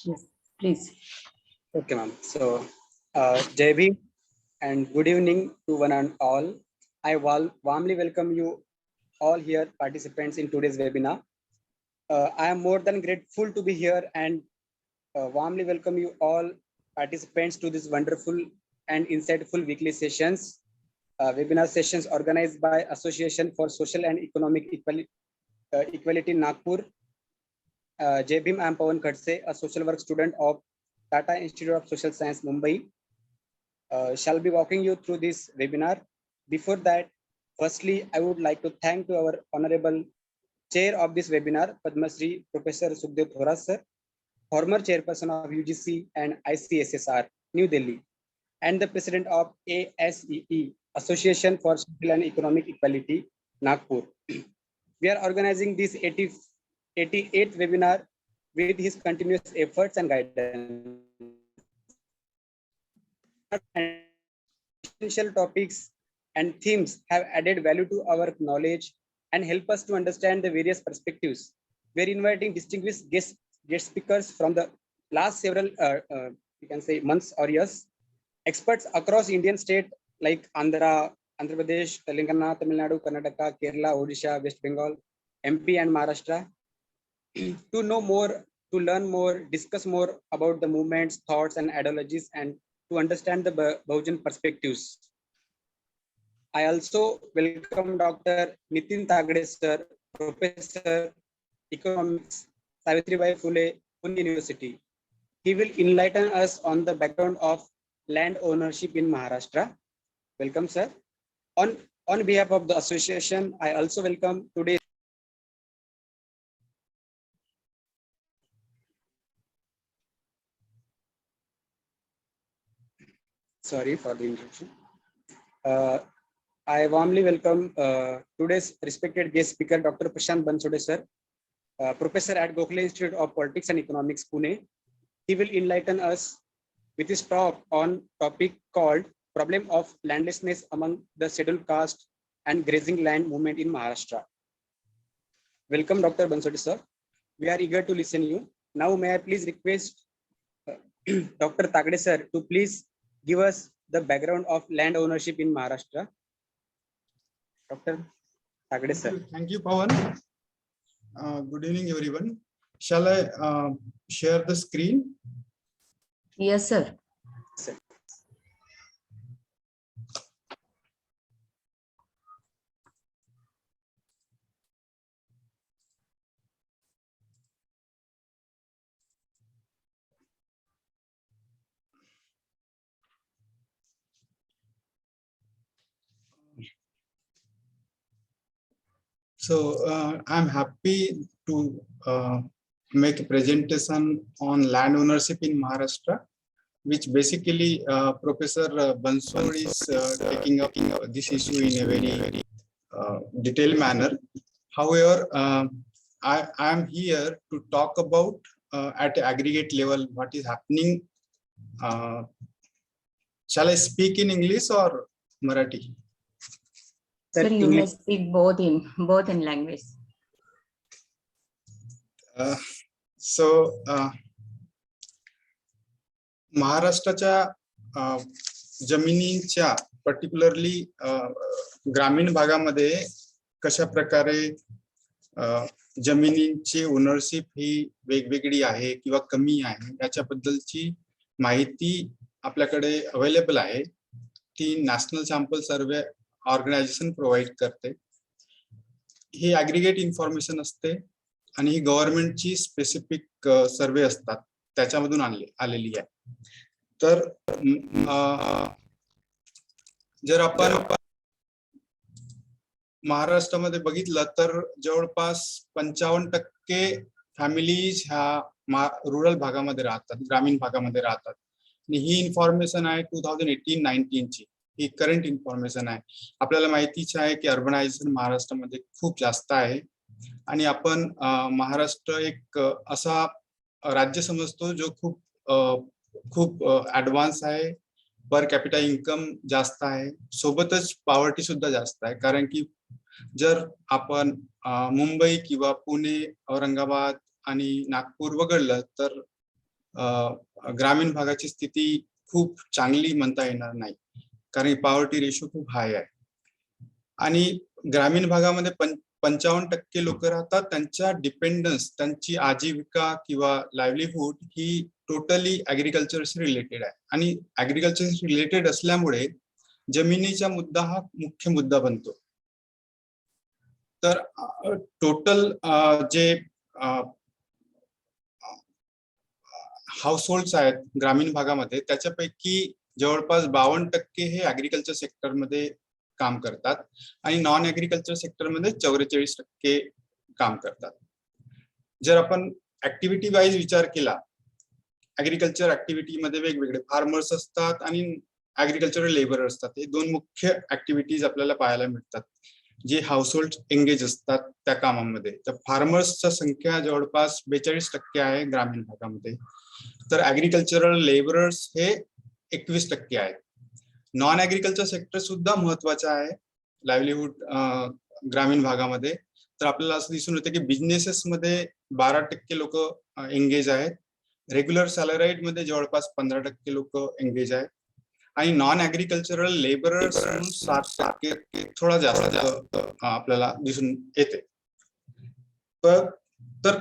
Yes, please. Okay, ma'am. So, Jai Bhim and good evening to one and all. I warmly welcome you all here, participants in today's webinar. I am more than grateful to be here and warmly welcome you all participants to this wonderful and insightful weekly sessions, webinar sessions organized by Association for Social and Economic Equality Nagpur. Jai Bhim, I am Pawan Khadse, a social work student of Tata Institute of Social Science, Mumbai. Shall be walking you through this webinar. Before that, firstly, I would like to thank to our honorable chair of this webinar, Padamshree Professor Sukhadeo Thorat sir, former chairperson of UGC and ICSSR, New Delhi, and the president of ASEE, Association for Social and Economic Equality, Nagpur. We are organizing this 88th webinar with his continuous efforts and guidance. Essential topics and themes have added value to our knowledge and help us to understand the various perspectives. We are inviting distinguished guest speakers from the last several you can say months or years, experts across Indian state like Andhra Pradesh, Telangana, Tamil Nadu, Karnataka, Kerala, Odisha, West Bengal, MP and Maharashtra, to know more, to learn more, discuss more about the movements, thoughts and ideologies, and to understand the Bahujan perspectives. I also welcome Dr. Nitin Tagde sir, Professor Economics, Savitribai Phule, Pune University. He will enlighten us on the background of land ownership in Maharashtra. Welcome, sir. On behalf of the association, I also welcome today. Sorry for the interruption. I warmly welcome today's respected guest speaker, Dr. Prashant Bansode sir, professor at Gokhale Institute of Politics and Economics, Pune. He will enlighten us with his talk on topic called Problem of Landlessness Among the Scheduled Caste and Grazing Land Movement in Maharashtra. Welcome, Dr. Bansode sir. We are eager to listen to you. Now, may I please request Dr. Tagde sir to please give us the background of land ownership in Maharashtra. Dr. Tagde sir. Thank you, Pawan. Good evening, everyone. Shall I share the screen? Yes, sir. So I'm happy to make a presentation on land ownership in Maharashtra, which basically Professor Bansode is taking up this issue in a very detailed manner. However, I am here to talk about at aggregate level what is happening. Shall I speak in English or Marathi? Sir, you may speak both in language. महाराष्ट्राच्या जमिनीच्या particularly ग्रामीण भागामध्ये कशा प्रकारे जमिनींची ownership ही वेगवेगळी आहे किंवा कमी आहे याच्याबद्दलची माहिती आपल्याकडे अवेलेबल आहे. ती नॅशनल सॅम्पल सर्वे ऑर्गनायझेशन प्रोव्हाइड करते. ही ॲग्रिगेट इन्फॉर्मेशन असते आणि ही गव्हर्नमेंटची स्पेसिफिक सर्वे असतात त्याच्यामधून आलेली आहे. तर जर आपण महाराष्ट्रामध्ये बघितलं तर जवळपास 55% फॅमिलीज ह्या रुरल भागामध्ये राहतात, ग्रामीण भागामध्ये राहतात. आणि ही इन्फॉर्मेशन आहे 2018-19 ची. ही करंट इन्फॉर्मेशन आहे. आपल्याला माहितीच आहे की अर्बनायझेशन महाराष्ट्रामध्ये खूप जास्त आहे आणि आपण महाराष्ट्र एक असा राज्य समजतो जो खूप ऍडव्हान्स आहे. पर कॅपिटा इन्कम जास्त आहे, सोबतच पॉवर्टी सुद्धा जास्त आहे. कारण की जर आपण मुंबई किंवा पुणे, औरंगाबाद आणि नागपूर वगळलं तर ग्रामीण भागाची स्थिती खूप चांगली म्हणता येणार नाही, कारण पॉवर्टी रेशो खूप हाय आहे. आणि ग्रामीण भागामध्ये 55% लोक राहतात, त्यांच्या डिपेंडन्स, त्यांची आजीविका किंवा लाईव्हलीहूड ही टोटली ऍग्रिकल्चरशी रिलेटेड आहे. आणि ऍग्रिकल्चरशी रिलेटेड असल्यामुळे जमिनीचा मुद्दा हा मुख्य मुद्दा बनतो. तर टोटल जे हाऊसहोल्ड्स आहेत ग्रामीण भागामध्ये, त्याच्यापैकी जवळपास 52% हे ऍग्रिकल्चर सेक्टरमध्ये काम करतात आणि नॉन ऍग्रिकल्चर सेक्टरमध्ये 44% काम करतात. जर आपण ऍक्टिव्हिटी वाईज विचार केला, ऍग्रिकल्चर ऍक्टिव्हिटीमध्ये वेगवेगळे फार्मर्स असतात आणि ऍग्रिकल्चरल लेबर असतात. हे दोन मुख्य ऍक्टिव्हिटीज आपल्याला पाहायला मिळतात जे हाऊसहोल्ड एंगेज असतात त्या कामामध्ये. तर फार्मर्सची संख्या जवळपास 42% आहे ग्रामीण भागामध्ये, तर ऍग्रिकल्चरल लेबरर्स हे 21% आहेत. नॉन ऍग्रिकल्चर सेक्टर सुद्धा महत्वाचा आहे लाईव्हलीहूड ग्रामीण भागामध्ये. तर आपल्याला असं दिसून येतं की बिझनेसेस मध्ये 12% लोक एंगेज आहेत, रेग्युलर सॅलराईड मध्ये जवळपास 15% लोक एंगेज आहेत आणि नॉन ऍग्रिकल्चरल लेबरर्स 7%, थोडा जास्त आपल्याला दिसून येते. तर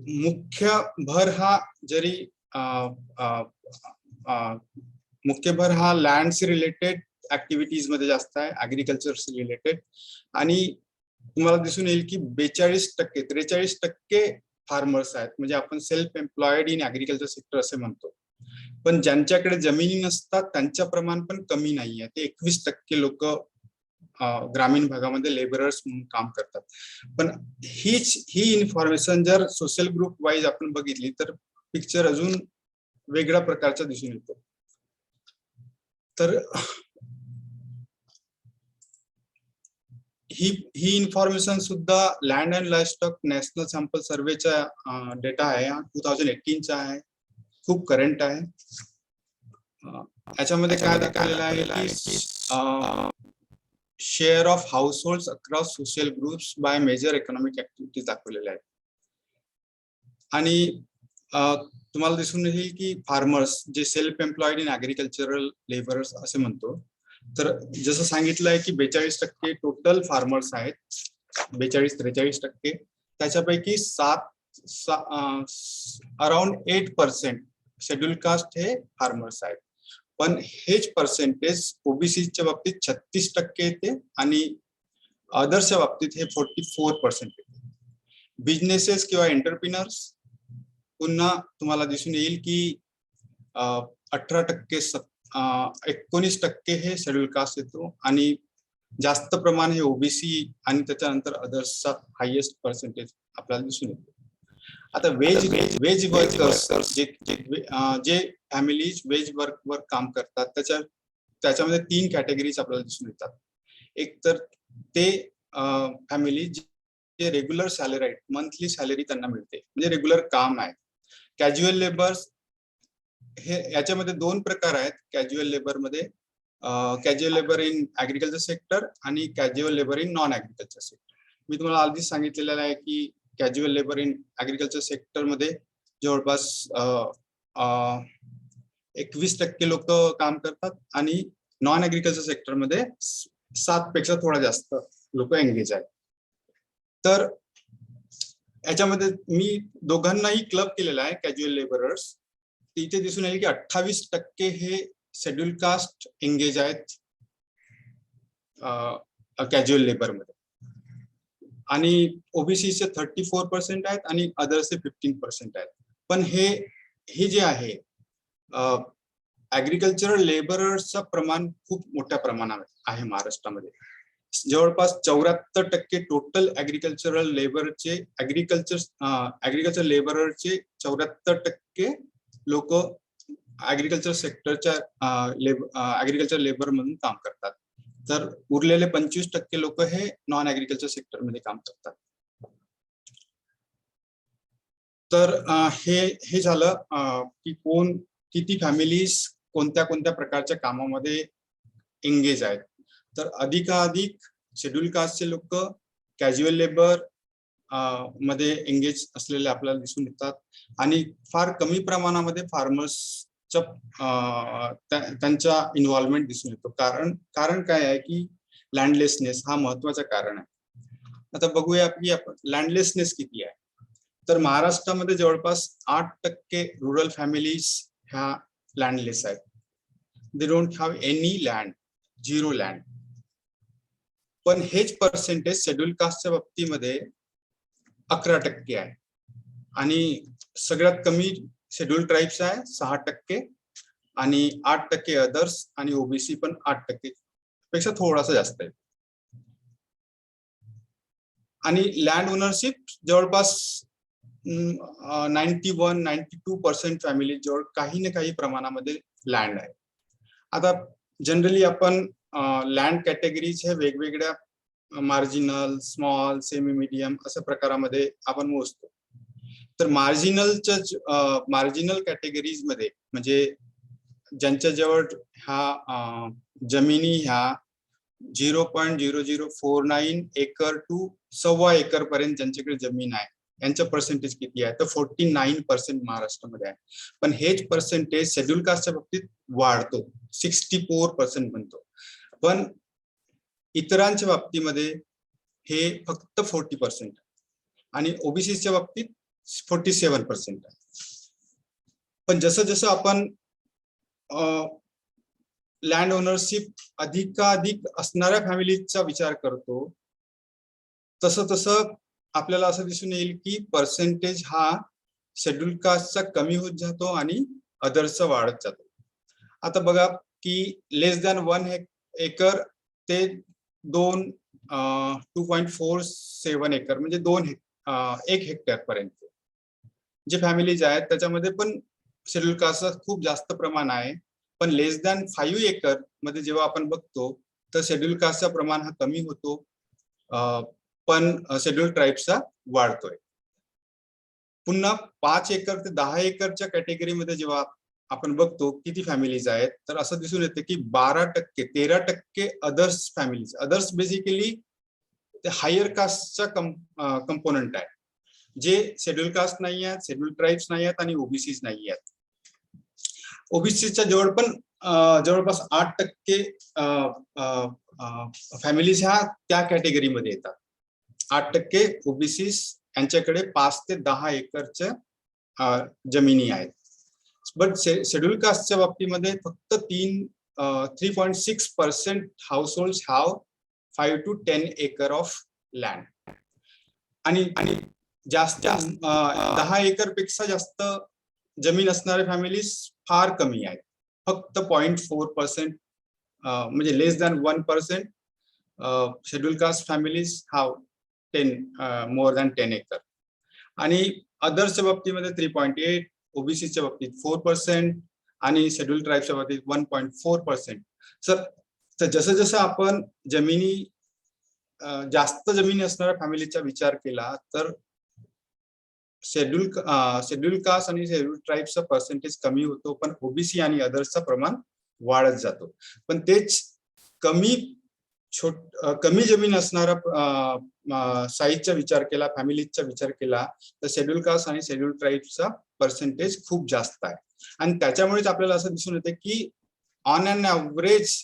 मुख्य भर हा जरी मुख्य भर हा लँडशी रिलेटेड ऍक्टिव्हिटीज मध्ये जास्त आहे, ऍग्रिकल्चरशी रिलेटेड. आणि तुम्हाला दिसून येईल की 43% फार्मर्स आहेत, म्हणजे आपण सेल्फ एम्प्लॉयड इन ऍग्रिकल्चर सेक्टर असे म्हणतो. पण ज्यांच्याकडे जमिनी नसतात त्यांच्या प्रमाण पण कमी नाही आहे, ते 21% लोक ग्रामीण भागामध्ये लेबरर्स म्हणून काम करतात. पण ही इन्फॉर्मेशन जर सोशल ग्रुप वाईज आपण बघितली तर पिक्चर अजून वेगळ्या प्रकारचा दिसून येतो. तर ही इन्फॉर्मेशन सुद्धा land and livestock national sample सर्वेचा डेटा आहे, 2018चा आहे, खूप करंट आहे. याच्यामध्ये काय दाखवलेलं आहे की share of households across social groups by major economic activities दाखवलेल्या आहेत. आणि तुम्हाला दिसून येईल की फार्मर्स जे self employed in agricultural labourers असे म्हणतो, तर जसं सांगितलं आहे की 42% टोटल फार्मर्स आहेत, 43% त्याच्यापैकी अराउंड 8% शेड्यूल कास्ट हे फार्मर्स आहेत. पण हेच पर्सेंटेज ओबीसीच्या बाबतीत 36% येते आणि अदर्सच्या बाबतीत हे 44% येते. बिझनेसेस किंवा एंटरप्रिनर्स पुन्हा तुम्हाला दिसून येईल की 18%, 19% हे शेड्यूल कास्ट येतो आणि जास्त प्रमाण हे ओबीसी आणि त्याच्यानंतर अदर्सचा हायएस्ट पर्सेंटेज आपल्याला दिसून येतो. आता वेज वर्कर्स जे फॅमिलीज वेज वर्कवर काम करतात त्याच्यामध्ये 3 कॅटेगरीज आपल्याला दिसून येतात. एक तर ते फॅमिली जे रेग्युलर सॅलरी आहेत, मंथली सॅलरी त्यांना मिळते, म्हणजे रेग्युलर काम आहे. कॅज्युअल लेबर्स हे याच्यामध्ये 2 प्रकार आहेत. कॅज्युअल लेबर मध्ये casual labour in agriculture sector आणि casual labour in non agriculture sector. मी तुम्हाला आधीच सांगितलेलं आहे की casual labour in agriculture sector मध्ये जवळपास 21% लोक काम करतात आणि नॉन ऍग्रिकल्चर सेक्टर मध्ये 7 पेक्षा थोडा जास्त लोक एंगेज आहेत. तर याच्यामध्ये मी दोघांनाही क्लब केलेला आहे कॅज्युअल लेबरर्स. इथे दिसून येईल की 28% हे शेड्यूल कास्ट एंगेज आहेत कॅज्युअल लेबर मध्ये आणि ओबीसीचे 34% आहेत आणि अदर्सचे 15% आहेत. पण हे जे आहे ऍग्रिकल्चरल लेबरर्सचं प्रमाण खूप मोठ्या प्रमाणात आहे महाराष्ट्रामध्ये. जवळपास 74% टोटल ऍग्रिकल्चरल लेबरचे ऍग्रिकल्चर लेबररचे 74% लोक ऍग्रिकल्चर सेक्टरच्या ऍग्रिकल्चर लेबर म्हणून काम करतात. तर उरलेले 25% लोक हे नॉन ऍग्रिकल्चर सेक्टर मध्ये काम करतात. तर हे झालं की किती फॅमिलीज कोणत्या प्रकारच्या कामामध्ये एंगेज आहेत. तर अधिकाधिक शेड्यूल कास्टचे लोक, कॅज्युअल लेबर मध्ये एंगेज असलेले आपल्याला दिसून येतात आणि फार कमी प्रमाणामध्ये फार्मर्सच्या त्यांचा इन्व्हॉल्वमेंट दिसून येतो. कारण काय आहे की लँडलेसनेस हा महत्वाचं कारण आहे. आता बघूया की आपण लँडलेसनेस किती आहे. तर महाराष्ट्रामध्ये जवळपास 8% रुरल फॅमिलीज ह्या लँडलेस आहेत. They don't have any land, 0 land. पण हेच पर्सेंटेज शेड्यूल कास्टच्या बाबतीमध्ये 11% आहे आणि सगळ्यात कमी शेड्यूल ट्राईब्स आहे 6% आणि 8% अदर्स आणि ओबीसी पण 8% पेक्षा थोडासा जास्त आहे. आणि लँड ओनरशिप जवळपास 91-92% फॅमिली जवळ काही ना काही प्रमाणामध्ये लँड आहे. आता जनरली आपण लँड कॅटेगरीज हे वेगवेगळ्या मार्जिनल, स्मॉल, सेमी मीडियम अशा प्रकारामध्ये आपण मोजतो. तर मार्जिनल कॅटेगरीज मध्ये म्हणजे ज्यांच्या जवळ ह्या जमिनी ह्या 0.0049 एकर टू 1.25 एकर पर्यंत ज्यांच्याकडे जमीन आहे यांचं पर्सेंटेज किती आहे तर 49% महाराष्ट्रामध्ये आहे. पण हेच पर्सेंटेज शेड्यूल कास्टच्या बाबतीत वाढतो, 64% बनतो. पण इतरांच्या बाबतीमध्ये हे फक्त 40% आणि ओबीसीच्या बाबतीत 47% आहे. पण जसं जसं आपण लँड ओनरशिप अधिकाधिक असणाऱ्या फॅमिलीचा विचार करतो तसं तसं आपल्याला असं दिसून येईल की पर्सेंटेज हा शेड्यूल कास्टचा कमी होत जातो आणि अदर्सचा वाढत जातो. आता बघा की लेस दॅन 1 एकर ते 2.47 एकर म्हणजे 1 हेक्टर पर्यंत जे फॅमिलीज आहेत त्याच्यामध्ये पण शेड्यूल कास्टचं खूप जास्त प्रमाण आहे. पण लेस दॅन 5 एकर मध्ये जेव्हा आपण बघतो तर शेड्यूल कास्टचा प्रमाण हा कमी होतो पण शेड्यूल ट्राईब्सचा वाढतोय. पुन्हा 5 एकर ते 10 एकरच्या कॅटेगरीमध्ये जेव्हा आपण बघतो किती फॅमिलीज आहेत तर असं दिसून येते की 13% अदर्स फॅमिलीज. अदर्स बेसिकली ते हायर कास्टचा कंपोनंट आहे जे शेड्यूल कास्ट नाही आहेत, शेड्यूल ट्राईब्स नाही आहेत आणि ओबीसीज नाही आहेत. ओबीसीच्या जवळपास 8% फॅमिलीज ह्या त्या कॅटेगरीमध्ये येतात. 8% ओबीसीज यांच्याकडे 5 ते 10 एकरच्या जमिनी आहेत. बट शेड्यूल कास्टच्या बाबतीमध्ये फक्त 3.6% households have 5 to 10 acre of land आणि जास्त 10 एकर पेक्षा जास्त जमीन असणारे फॅमिलीज फार कमी आहेत. फक्त 0.4% म्हणजे less than 1% schedule caste families have more than 10 एकर आणि अदर्सच्या बाबतीमध्ये 3.8, ओबीसीच्या बाबतीत 4% आणि शेड्यूल ट्राईबच्या बाबतीत 1.4%. तर जसं जसं आपण जास्त जमिनी असणाऱ्या फॅमिलीचा विचार केला तर शेड्यूल कास्ट आणि शेड्यूल ट्राईबचा पर्सेंटेज कमी होतो पण ओबीसी आणि अदर्सचा प्रमाण वाढत जातो. पण तेच कमी जमीन असणारा साईजचा विचार केला, फॅमिलीचा विचार केला तर शेड्यूल कास्ट आणि शेड्यूल ट्राईबचा पर्सेंटेज खूप जास्त आहे. आणि त्याच्यामुळेच आपल्याला असं दिसून येते की ऑन अन ॲव्हरेज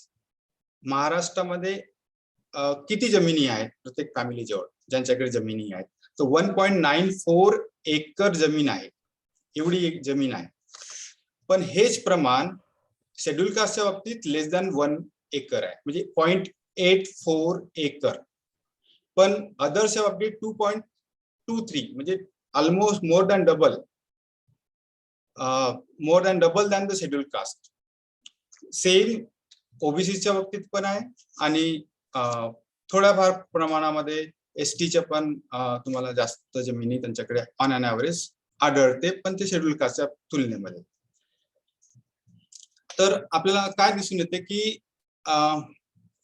महाराष्ट्रामध्ये किती जमिनी आहेत प्रत्येक फॅमिली जवळ ज्यांच्याकडे जमिनी आहेत तर 1.94 एकर जमीन आहे. एवढी एक जमीन आहे. पण हेच प्रमाण शेड्यूल कास्टच्या बाबतीत लेस दॅन 1 एकर आहे म्हणजे 0.84 एकर. पण अदर्सच्या बाबतीत 2.23 म्हणजे almost more than double than the schedule caste. Same ओबीसीच्या बाबतीत पण आहे आणि थोड्याफार प्रमाणामध्ये एसटीच्या पण तुम्हाला जास्त जमिनी त्यांच्याकडे ऑन अन ॲव्हरेज आढळते पण ते शेड्यूल कास्टच्या तुलनेमध्ये. तर आपल्याला काय दिसून येते की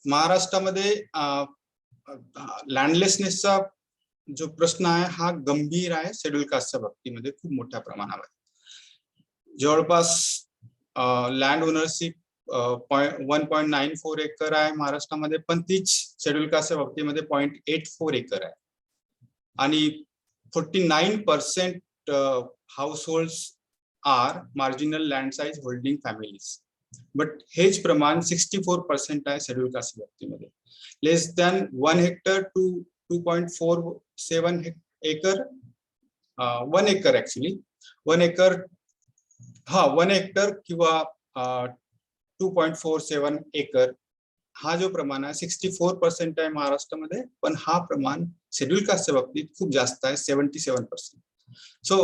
महाराष्ट्रामध्ये लँडलेसनेसचा जो प्रश्न आहे हा गंभीर आहे. शेड्यूल कास्टच्या बाबतीमध्ये खूप मोठ्या प्रमाणावर जवळपास लँड ओनरशिप 1.94 एकर आहे महाराष्ट्रामध्ये पण तीच शेड्यूल कास्टच्या बाबतीमध्ये 0.84 एकर आहे आणि 49% households are marginal land size holding families. But हेच प्रमाण 64% आहे शेड्यूल कास्ट व्यक्तीमध्ये. Less than 1 hectare to 2.47 acre 1 acre actually 1 acre 1 hectare किंवा 2.47 एकर हा जो प्रमाण आहे 64% आहे महाराष्ट्रामध्ये, पण हा प्रमाण शेड्यूल कास्टच्या बाबतीत खूप जास्त आहे 77%. सो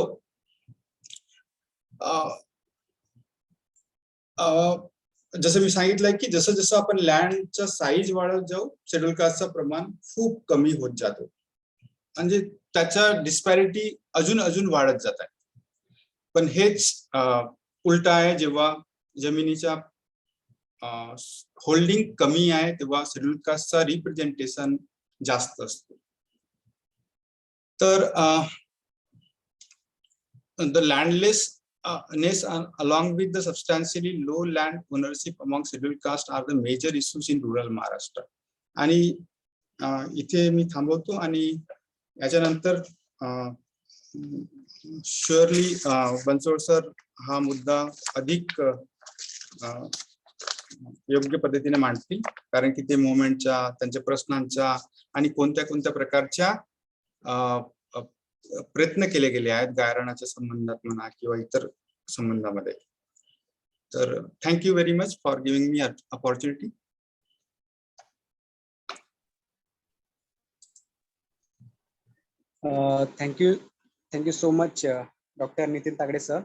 जसं मी सांगितलंय की जसं जसं आपण लँडचा साईज वाढत जाऊ शेड्यूल कास्टचं प्रमाण खूप कमी होत जातो, म्हणजे त्याच्या डिस्पॅरिटी अजून वाढत जात आहे. पण हेच उलट आहे, जेव्हा जमिनीच्या होल्डिंग कमी आहे तेव्हा शेड्यूल कास्टचा रिप्रेझेंटेशन जास्त असतो. तर the लँडलेस along with the substantially low land ownership among scheduled caste are the major issues in rural Maharashtra. आणि इथे मी थांबवतो आणि याच्यानंतर शुअरली बनसोड सर हा मुद्दा अधिक योग्य पद्धतीने मांडतील, कारण की ते मोमेंटच्या त्यांच्या प्रश्नांच्या आणि कोणत्या कोणत्या प्रकारच्या प्रयत्न केले गेले आहेत गायरणाच्या संबंधात म्हणा किंवा इतर संबंधामध्ये. तर thank you very much for giving me opportunity. Thank you so much, Dr. Nitin Tagde sir,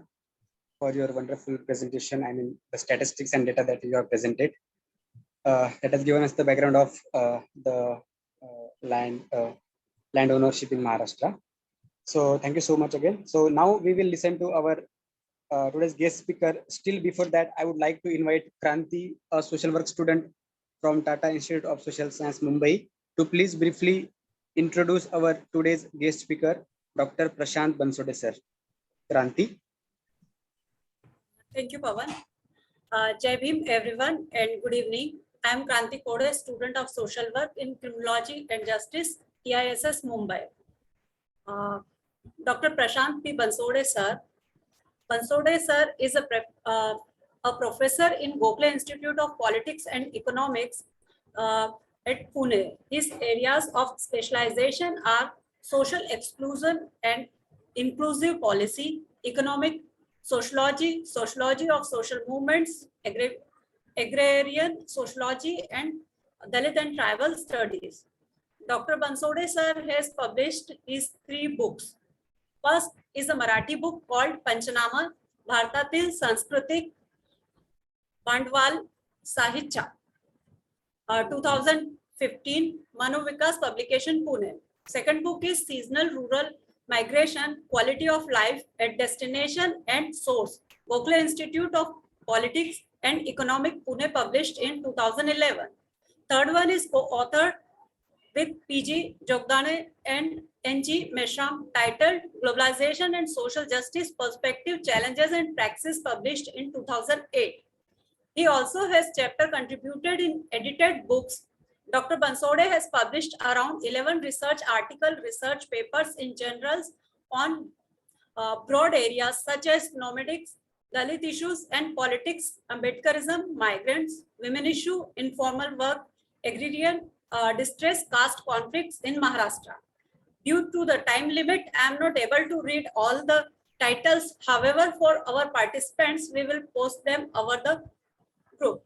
for your wonderful presentation. I mean, the statistics and data that you have presented that has given us the background of the land ownership in Maharashtra. So thank you so much again. So now we will listen to our today's guest speaker. Still before that, I would like to invite Kranti, a social work student from Tata Institute of Social Science, Mumbai, to please briefly introduce our today's guest speaker, Dr. Prashant Bansode sir. Kranti. Thank you, Pawan. Jai Bhim, everyone, and good evening. I am Kranti Kode, student of social work in criminology and justice, ICSSR, Mumbai. Dr. Prashant P. Bansode sir. Bansode sir is a professor in Gokhale Institute of Politics and Economics at Pune. His areas of specialization are social exclusion and inclusive policy, economic sociology, sociology of social movements, agrarian sociology, and Dalit and tribal studies. Dr. Bansode sir has published his 3 books. First is a Marathi book called Panchanama, Bharatatil Sanskritik Bandwal Sahitya, 2015, Manovikas publication, Pune. Second book is Seasonal Rural Migration, Quality of Life at Destination and Source, Gokhale Institute of Politics and Economic, Pune, published in 2011. Third one is co-authored with PG Jogdane and NG Meshram, titled Globalization and Social Justice Perspective, Challenges and Praxis, published in 2008. He also has chapter contributed in edited books. Dr. Bansode has published around 11 research articles, research papers in journals on broad areas such as nomadics, Dalit issues and politics, Ambedkarism, migrants, women issue, informal work, agrarian distress, caste conflicts in Maharashtra. Due to the time limit, I am not able to read all the titles. However, for our participants, we will post them over the group.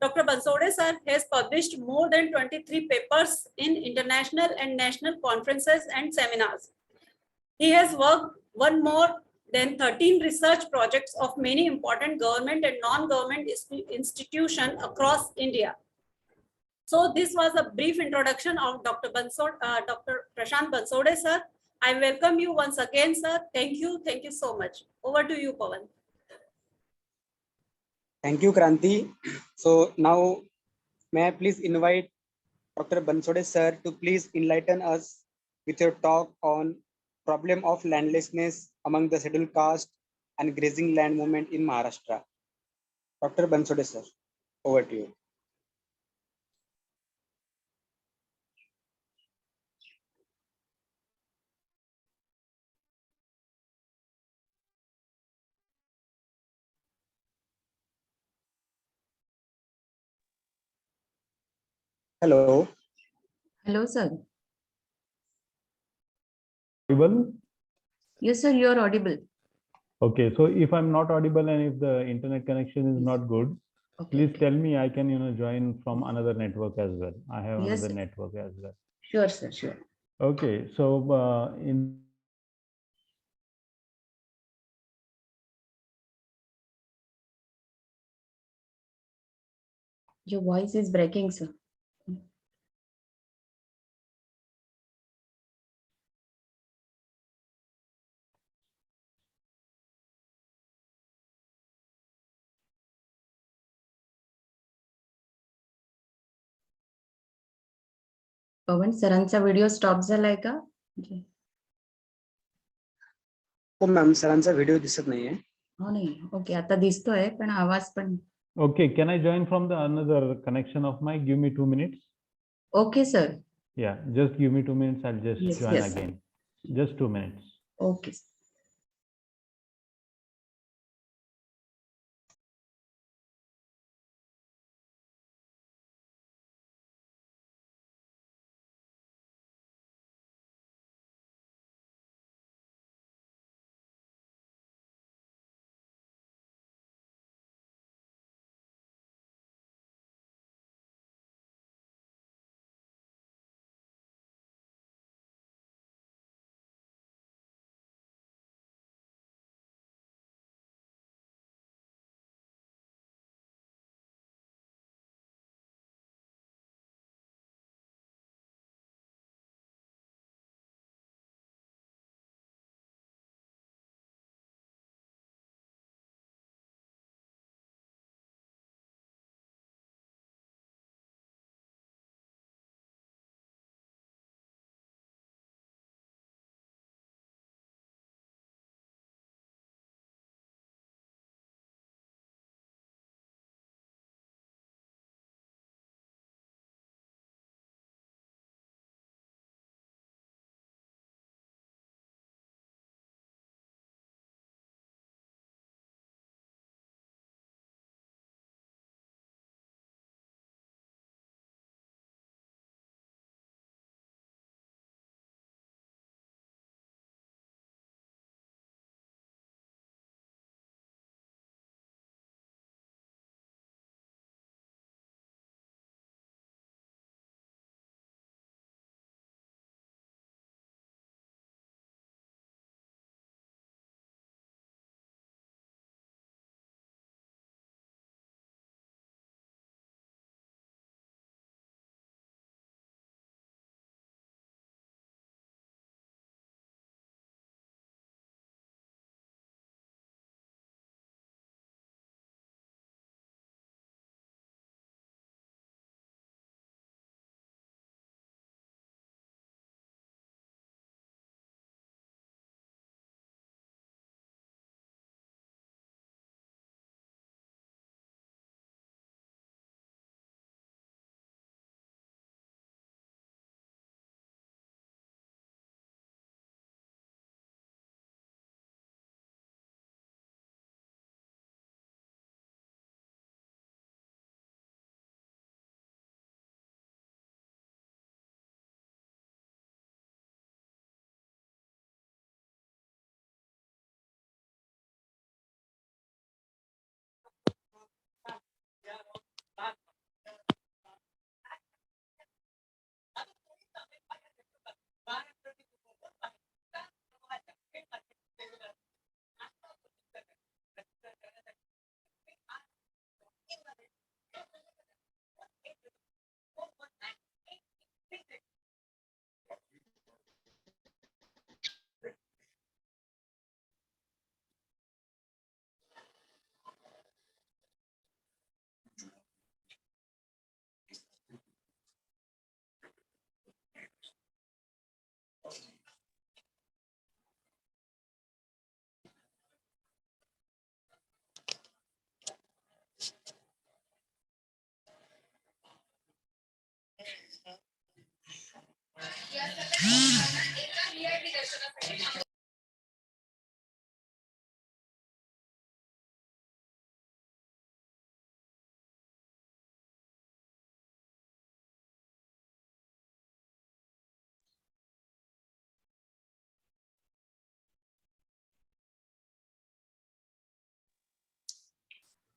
Dr. Bansode sir has published more than 23 papers in international and national conferences and seminars. He has won more than 13 research projects of many important government and non-government institutions across India. So this was a brief introduction of Dr. Prashant Bansode sir. I welcome you once again, sir. Thank you so much. Over to you, Pawan. Thank you, Kranti. So now, may I please invite Dr. Bansode sir to please enlighten us with your talk on problem of landlessness among the scheduled caste and grazing land movement in Maharashtra. Dr. Bansode sir, over to you. Hello. Hello, sir. Audible? Yes, sir, you are audible. Okay, so if I'm not audible and if the internet connection is not good, Okay. please Okay. tell me. I can, join from another network as well. I have Yes, another sir. network as well. Sure, sir, sure. Okay, so in Your voice is breaking, sir. पवन सरांचा video stop झालाय का? हो ma'am, सरांचा video दिसत नाहीये. हो नाही. Okay, आता दिसतोय पण आवाज पण. okay, can I join from the another connection of my? Give me 2 minutes. Okay, sir. Yeah, just give me 2 minutes. I'll just Yes, join yes. again. Just 2 minutes. Okay.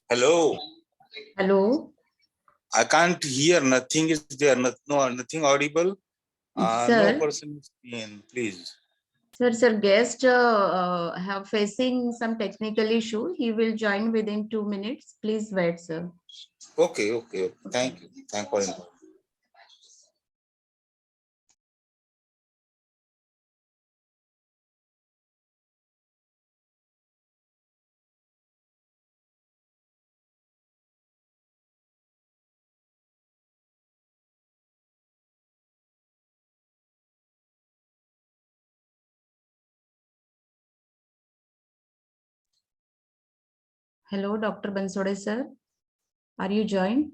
Hello. Hello, I can't hear. Nothing is there. Nothing audible. No sir. person is in. Please. Sir, guest have facing some technical issue. He will join within 2 minutes. Please wait, sir. Okay. Thank you. Thank for inviting. Hello, Dr. Bansode, sir. Are you joined?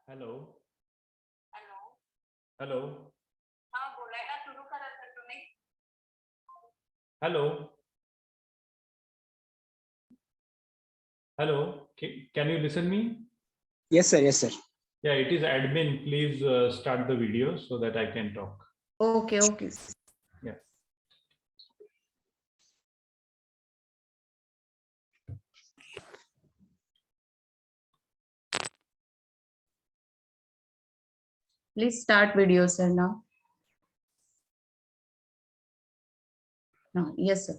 Hello. Hello. Hello. Hello. Can you listen me? Yes, sir. Yes, sir. Yeah, it is admin. Please start the video so that I can talk. Okay. Yeah. Please start video, sir, now. No, yes, sir.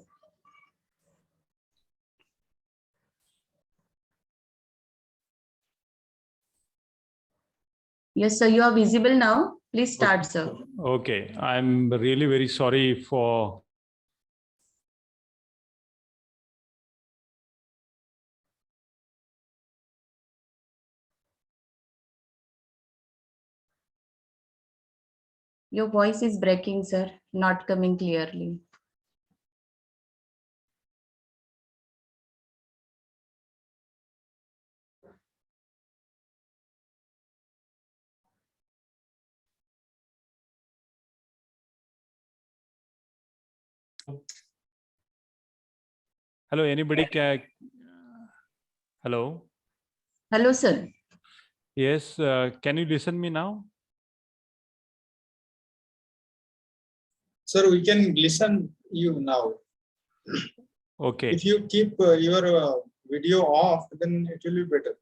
Yes, sir, you are visible now. Please start, sir. Okay, I'm really very sorry for Your voice is breaking, sir, not coming clearly. hello, anybody can hello. Hello, sir. Yes, can you listen me now? Sir, we can listen you now. Okay. If you keep your video off, then it will be better.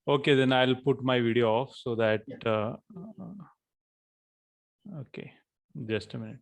Okay, then I'll put my video off so that okay, just a minute.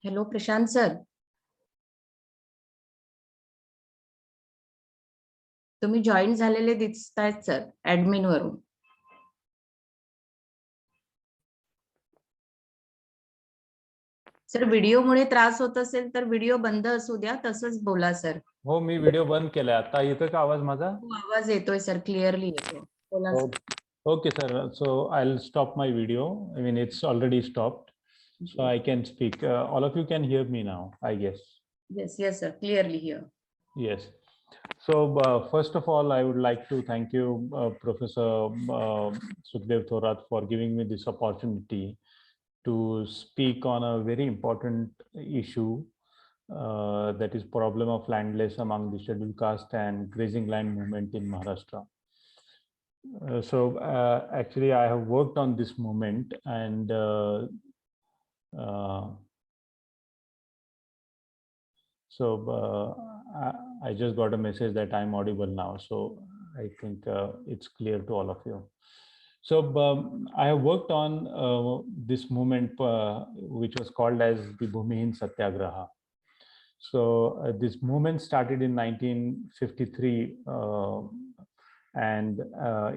Hello Prashant sir, तुम्ही join झालेले दिसतायत sir admin वरून. Sir व्हिडिओमुळे त्रास होत असेल तर video बंद असू द्या, तसंच बोला सर. हो, मी व्हिडिओ बंद केलाय. आता येतोय का आवाज माझा? हो, आवाज येतोय सर, क्लिअरली येतोय. बोला sir. Okay, sir. So I'll stop my video. I mean, it's already stopped. So I can speak. All of you can hear me now, I guess. Yes, yes sir, clearly here. Yes. So first of all, I would like to thank you, Professor Sukhadeo Thorat, for giving me this opportunity to speak on a very important issue, that is problem of landless among the scheduled caste and grazing land movement in Maharashtra. Actually, I have worked on this movement, and I just got a message that I'm audible now, so I think it's clear to all of you. So I have worked on this movement, which was called as the Bhumihin Satyagraha. So this movement started in 1953, and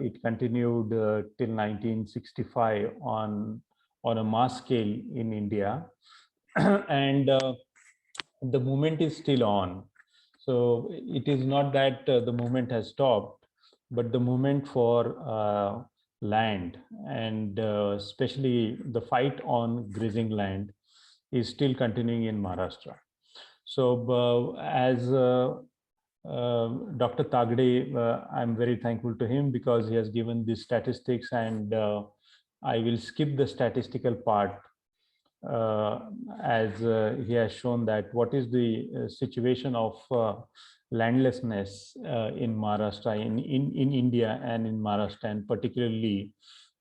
it continued till 1965 on a mass scale in India, and the movement is still on. So it is not that the movement has stopped, but the movement for land, and especially the fight on grazing land, is still continuing in Maharashtra. So as Dr. Tagde, I'm very thankful to him because he has given these statistics, and I will skip the statistical part, as he has shown that what is the situation of landlessness in Maharashtra, in India and in Maharashtra, and particularly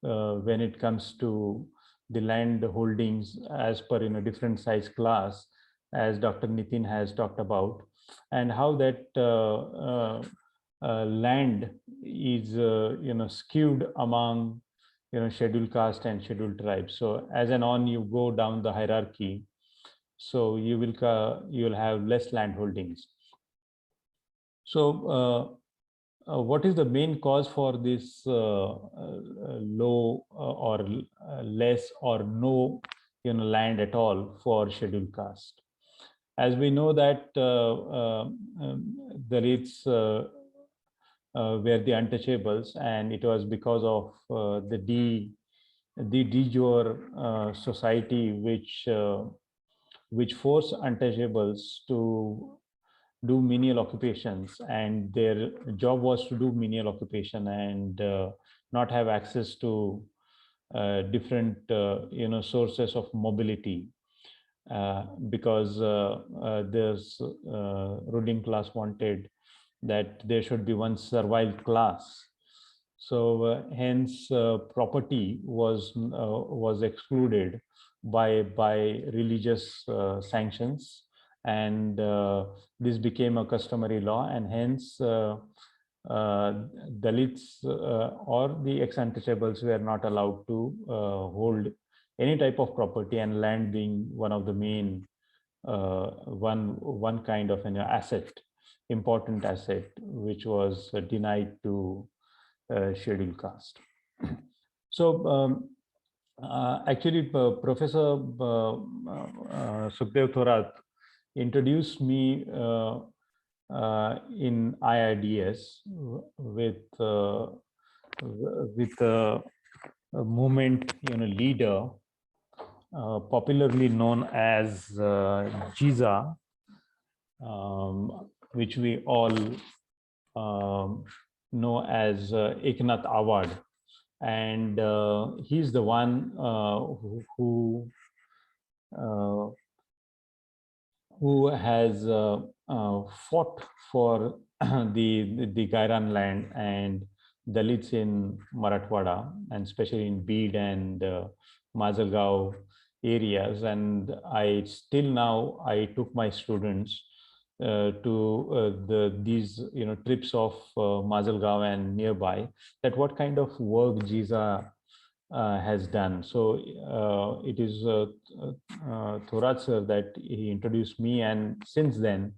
when it comes to the land holdings as per different size class, as Dr. Nitin has talked about, and how that land is skewed among scheduled caste and scheduled tribes. So as an on you go down the hierarchy, so you will have less land holdings. So what is the main cause for this low or less or no land at all for scheduled caste? As we know that Dalits were the untouchables, and it was because of the de jure society which forced untouchables to do menial occupations, and their job was to do menial occupation and not have access to different sources of mobility, because this ruling class wanted that there should be one servile class. So hence property was excluded by religious sanctions, and this became a customary law, and hence Dalits or the ex-untouchables were not allowed to hold any type of property, and land being one of the main one kind of an asset, important asset, which was denied to scheduled caste. So actually, Professor Sukhadeo Thorat introduced me in IIDS with a movement leader, popularly known as Jiza, which we all know as Eknath Awad, and he's the one who has fought for the Gairan land and Dalits in Marathwada, and especially in Beed and Mazalgaon areas. And I took my students to these trips of Mazalgaon and nearby, that what kind of work Jiza has done. So it is Thorat sir that he introduced me, and since then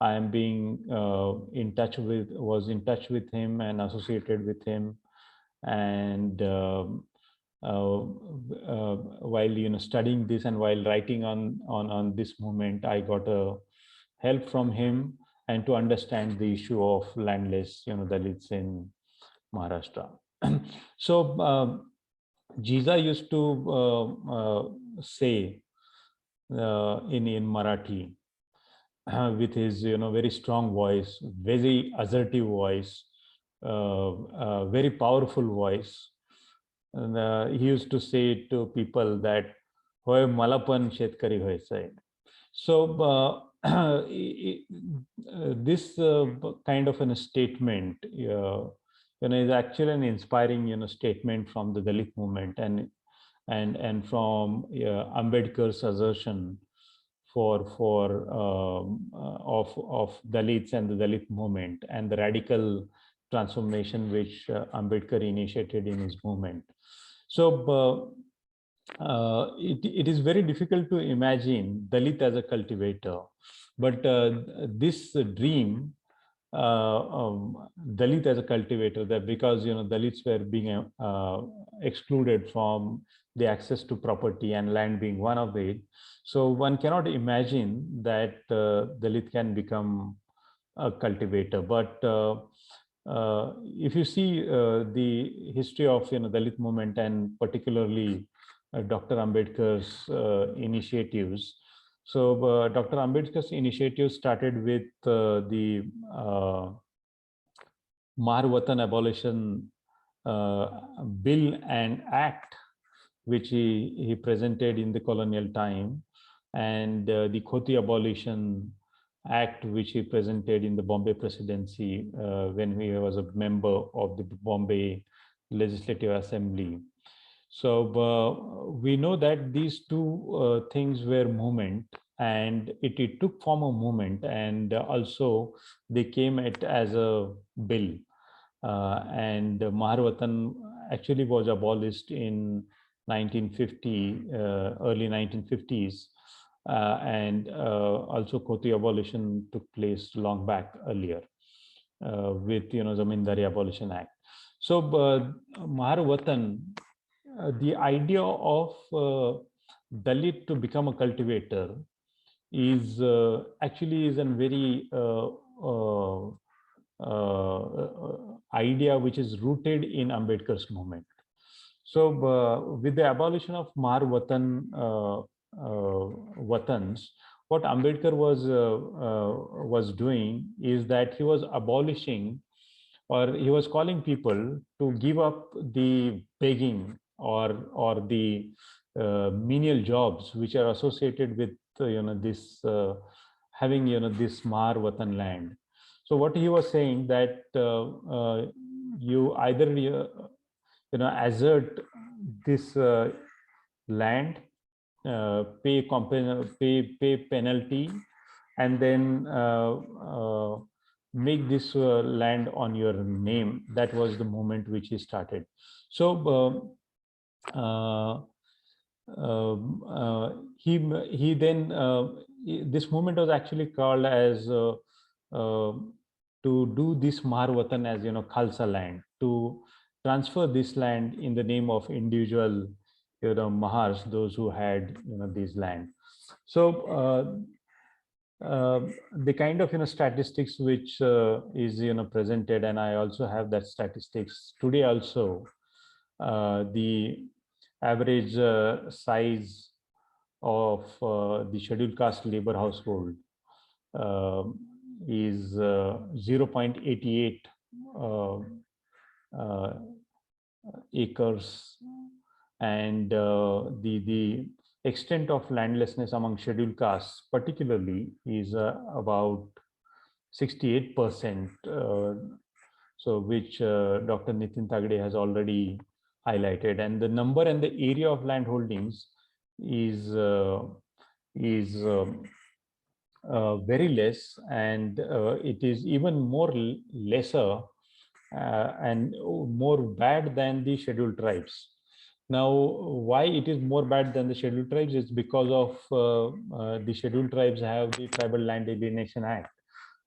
I am being was in touch with him and associated with him, and while studying this and while writing on this movement, I got a help from him and to understand the issue of landless Dalits in Maharashtra. So Jiza used to say in Marathi with his very strong voice, very assertive voice, very powerful voice. And he used to say to people that hoy मला पण शेतकरी व्हायचंय. So this kind of a statement is actually an inspiring statement from the Dalit movement and from Ambedkar's assertion of Dalits and the Dalit movement and the radical transformation which Ambedkar initiated in his movement. So it is very difficult to imagine Dalit as a cultivator, but this dream, Dalit as a cultivator, that because Dalits were being excluded from the access to property and land being one of it, so one cannot imagine that Dalit can become a cultivator. But if you see the history of Dalit movement and particularly Dr. Ambedkar's initiatives. So Dr. Ambedkar's initiative started with the Maharwatan Abolition Bill and Act, which he presented in the colonial time, and the Khoti Abolition Act, which he presented in the Bombay Presidency when he was a member of the Bombay Legislative Assembly. So we know that these two things were movement, and it took form of movement, and also they came as a bill. And Maharwatan actually was abolished in 1950, early 1950s, and also Khoti abolition took place long back earlier with Zamindari Abolition Act. So Maharwatan, the idea of Dalit to become a cultivator is actually a very idea which is rooted in Ambedkar's movement. So with the abolition of Maharwatan Watans, what Ambedkar was doing is that he was abolishing, or he was calling people to give up the begging or the menial jobs which are associated with this having this Maharwatan land. So what he was saying that you either assert this land, pay penalty, and then make this land on your name. That was the movement which he started. So he then this movement was actually called as to do this Maharwatan as Khalsa land, to transfer this land in the name of individual Mahars, those who had this land. So the kind of statistics which is presented, and I also have that statistics today also. The average size of the scheduled caste labor household is 0.88 acres, and the extent of landlessness among scheduled castes particularly is about 68%, so which Dr. Nitin Tagde has already highlighted, and the number and the area of land holdings is very less, and it is even more lesser and more bad than the scheduled tribes. Now, why it is more bad than the scheduled tribes is because of the scheduled tribes have the Tribal Land Alienation Act,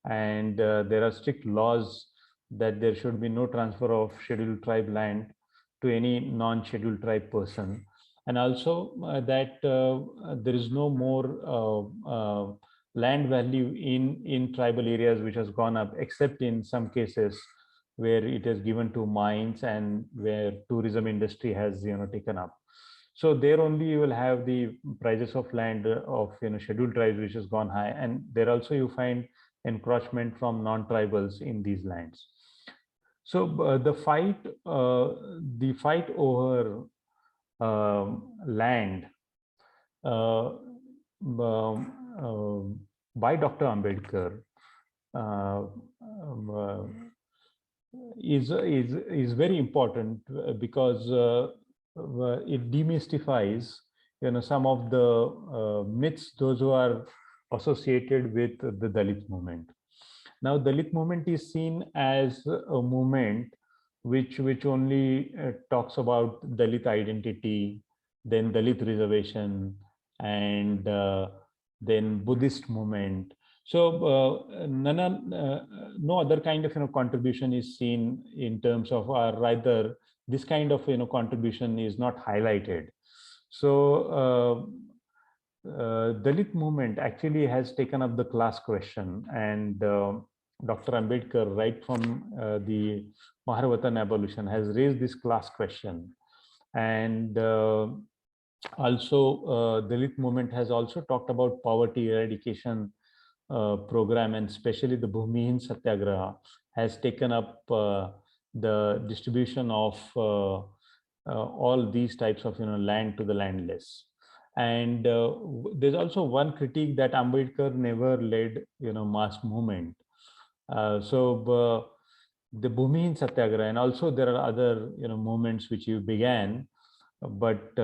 and there are strict laws that there should be no transfer of scheduled tribe land to any non-scheduled tribe person, and also that there is no more land value in tribal areas which has gone up, except in some cases where it is given to mines and where tourism industry has taken up. So there only you will have the prices of land of scheduled tribes which has gone high, and there also you find encroachment from non-tribals in these lands. So the fight over land by Dr. Ambedkar is very important because it demystifies some of the myths those who are associated with the Dalit movement. Now, Dalit movement is seen as a movement which only talks about Dalit identity, then Dalit reservation, and then Buddhist movement. So no other kind of contribution is seen in terms of, or rather, this kind of contribution is not highlighted. So Dalit movement actually has taken up the class question, and Dr. Ambedkar, right from the Maharvatan abolition, has raised this class question. And also Dalit movement has also talked about poverty eradication program, and especially the Bhumihin Satyagraha has taken up the distribution of all these types of land to the landless. And there's also one critique that Ambedkar never led mass movement. So the Bhumihin Satyagraha, and also there are other movements which you began, but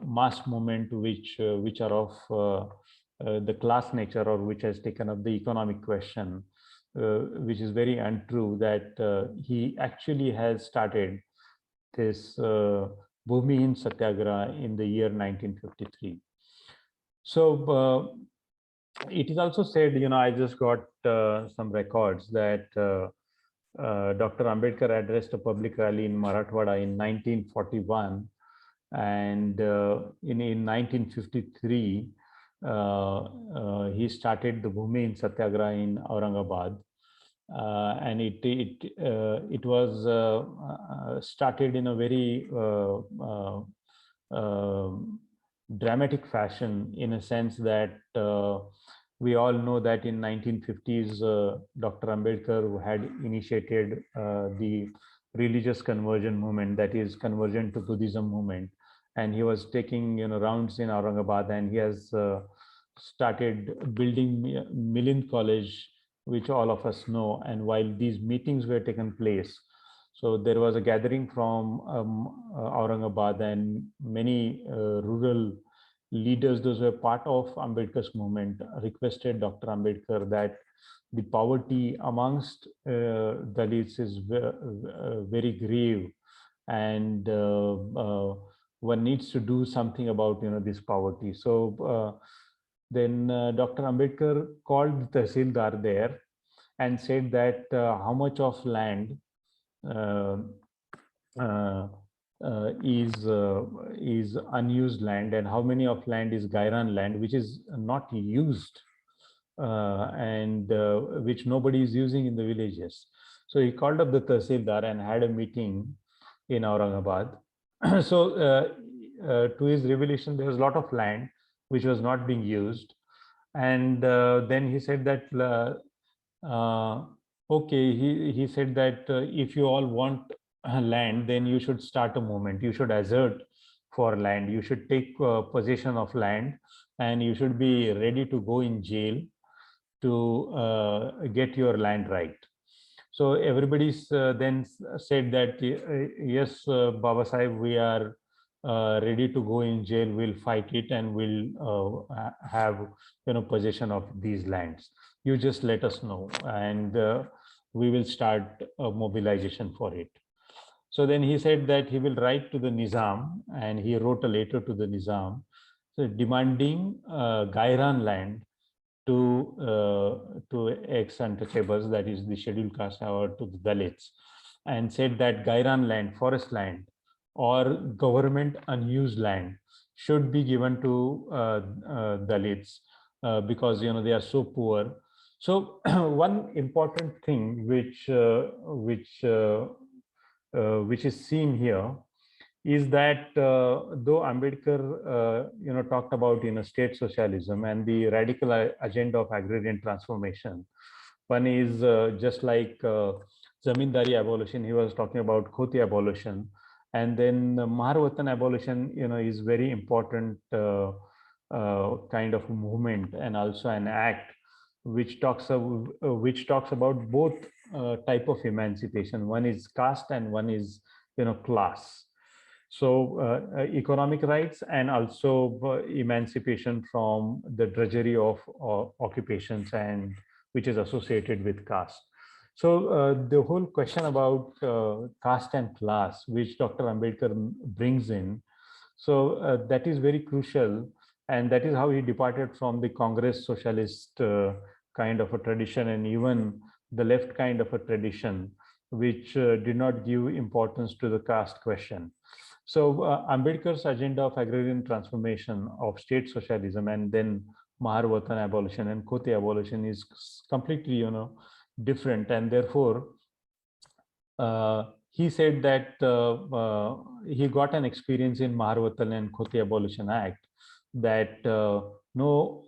mass movement which are of the class nature, or which has taken up the economic question, which is very untrue, that he actually has started this Bhumihin Satyagraha in the year 1953. So it is also said, I just got some records that Dr. Ambedkar addressed a public rally in Marathwada in 1941, and in 1953 he started the Bhumihin Satyagraha in Aurangabad, and it was started in a very dramatic fashion, in a sense that we all know that in 1950s Dr. Ambedkar had initiated the religious conversion movement, that is conversion to Buddhism movement, and he was taking rounds in Aurangabad, and he has started building Milind College, which all of us know. And while these meetings were taking place, so there was a gathering from Aurangabad, and many rural leaders, those who were part of Ambedkar's movement, requested Dr. Ambedkar that the poverty amongst Dalits is very grave, and one needs to do something about this poverty. So then Dr. Ambedkar called the Tahsildar there and said that how much of land is unused land, and how many of land is Gairan land, which is not used, and which nobody is using in the villages. So he called up the Tahsildar and had a meeting in Aurangabad. So to his revelation, there was a lot of land which was not being used, and then he said that okay, he said that if you all want land, then you should start a movement. You should assert for land. You should take possession of land, and you should be ready to go in jail to get your land right. So everybody then said that yes, Baba Sahib, we are ready to go in jail. We'll fight it, and we'll have possession of these lands. You just let us know, and we will start a mobilization for it. So then he said that he will write to the Nizam, and he wrote a letter to the Nizam, so demanding Gairan land to ex-untouchables, that is the scheduled caste, or to the Dalits, and said that Gairan land, forest land, or government unused land should be given to Dalits because they are so poor. So one important thing which is seen here is that though Ambedkar talked about state socialism and the radical agenda of agrarian transformation, one is just like zamindari abolition, he was talking about khoti abolition, and then Maharwatan abolition is very important kind of a movement, and also an act which talks about both type of emancipation. One is caste and one is class. So economic rights, and also emancipation from the drudgery of occupations, and which is associated with caste. So the whole question about caste and class, which Dr. Ambedkar brings in, so that is very crucial, and that is how he departed from the Congress socialist kind of a tradition, and even the left kind of a tradition, which did not give importance to the caste question. So Ambedkar's agenda of agrarian transformation, of state socialism, and then Maharwatan abolition and khoti abolition is completely different, and therefore he said that he got an experience in Maharwatan and Khoti Abolition Act that no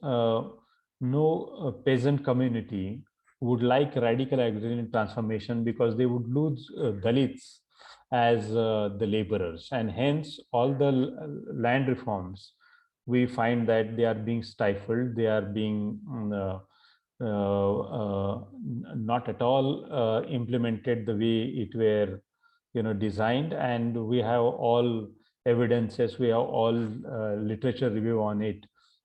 peasant community would like radical agrarian transformation, because they would lose Dalits as the laborers, and hence all the land reforms, we find that they are being stifled, they are being not at all implemented the way it were designed. And we have all evidences, we have all literature review on it,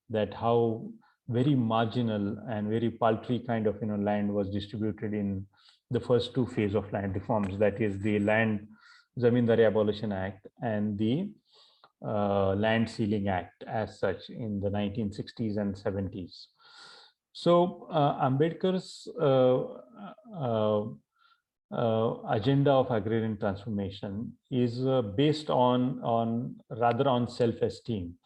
that how very marginal and very paltry kind of land was distributed in the first two phases of land reforms, that is the Land Zamindari Abolition Act and the Land Sealing Act as such in the 1960s and 70s. So Ambedkar's agenda of agrarian transformation is based on rather on self-esteem.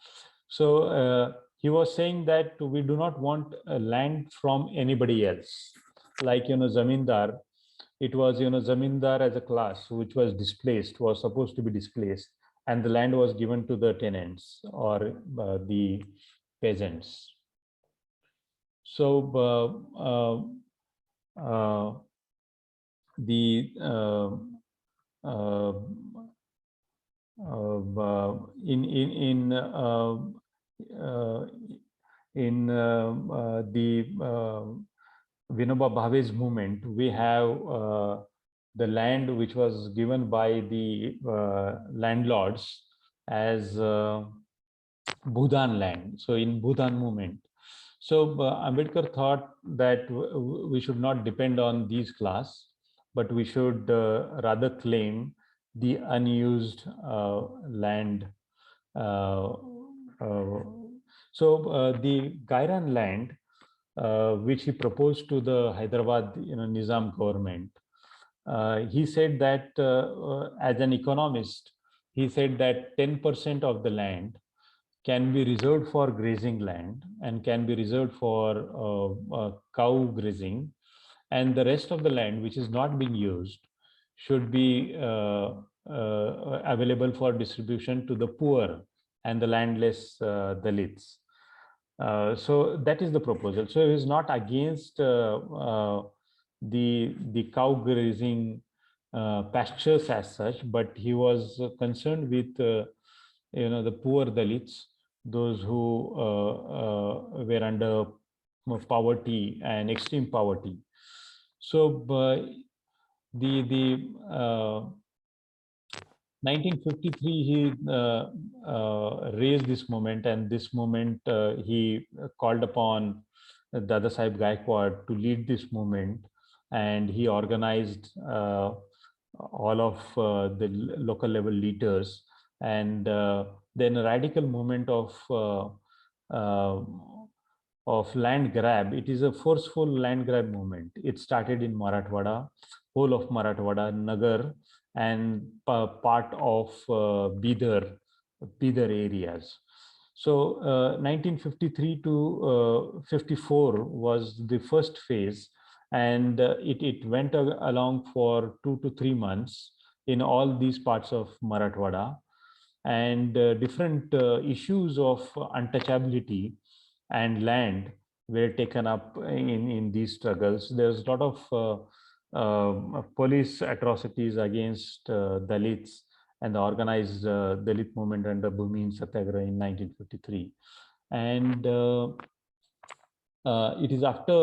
So he was saying that we do not want land from anybody else, like zamindar. It was zamindar as a class which was displaced, was supposed to be displaced, and the land was given to the tenants or the peasants. So in the Vinoba Bhave's movement, we have the land which was given by the landlords as Bhudan land. So in Bhudan movement, so Ambedkar thought that we should not depend on these class, but we should rather claim the unused land. So the Gairan land, which he proposed to the Hyderabad Nizam government, he said that as an economist, he said that 10% of the land can be reserved for grazing land and can be reserved for cow grazing, and the rest of the land which is not being used should be available for distribution to the poor and the landless Dalits. So that is the proposal. So he is not against the cow grazing pastures as such, but he was concerned with the poor Dalits, those who were under poverty and extreme poverty. So the 1953 he raised this movement, and this movement he called upon Dada Saheb Gaikwad to lead this movement, and he organized all of the local level leaders, and then a radical movement uh, of land grab. It is a forceful land grab movement. It started in Marathwada, whole of Marathwada, Nagar, and part of Bidar areas. So 1953 to 54 was the first phase, and it went along for 2 to 3 months in all these parts of Marathwada, and different issues of untouchability and land were taken up in these struggles. There's a lot of police atrocities against Dalits and the organized Dalit movement under Bhumi Satyagraha in 1953. And it is after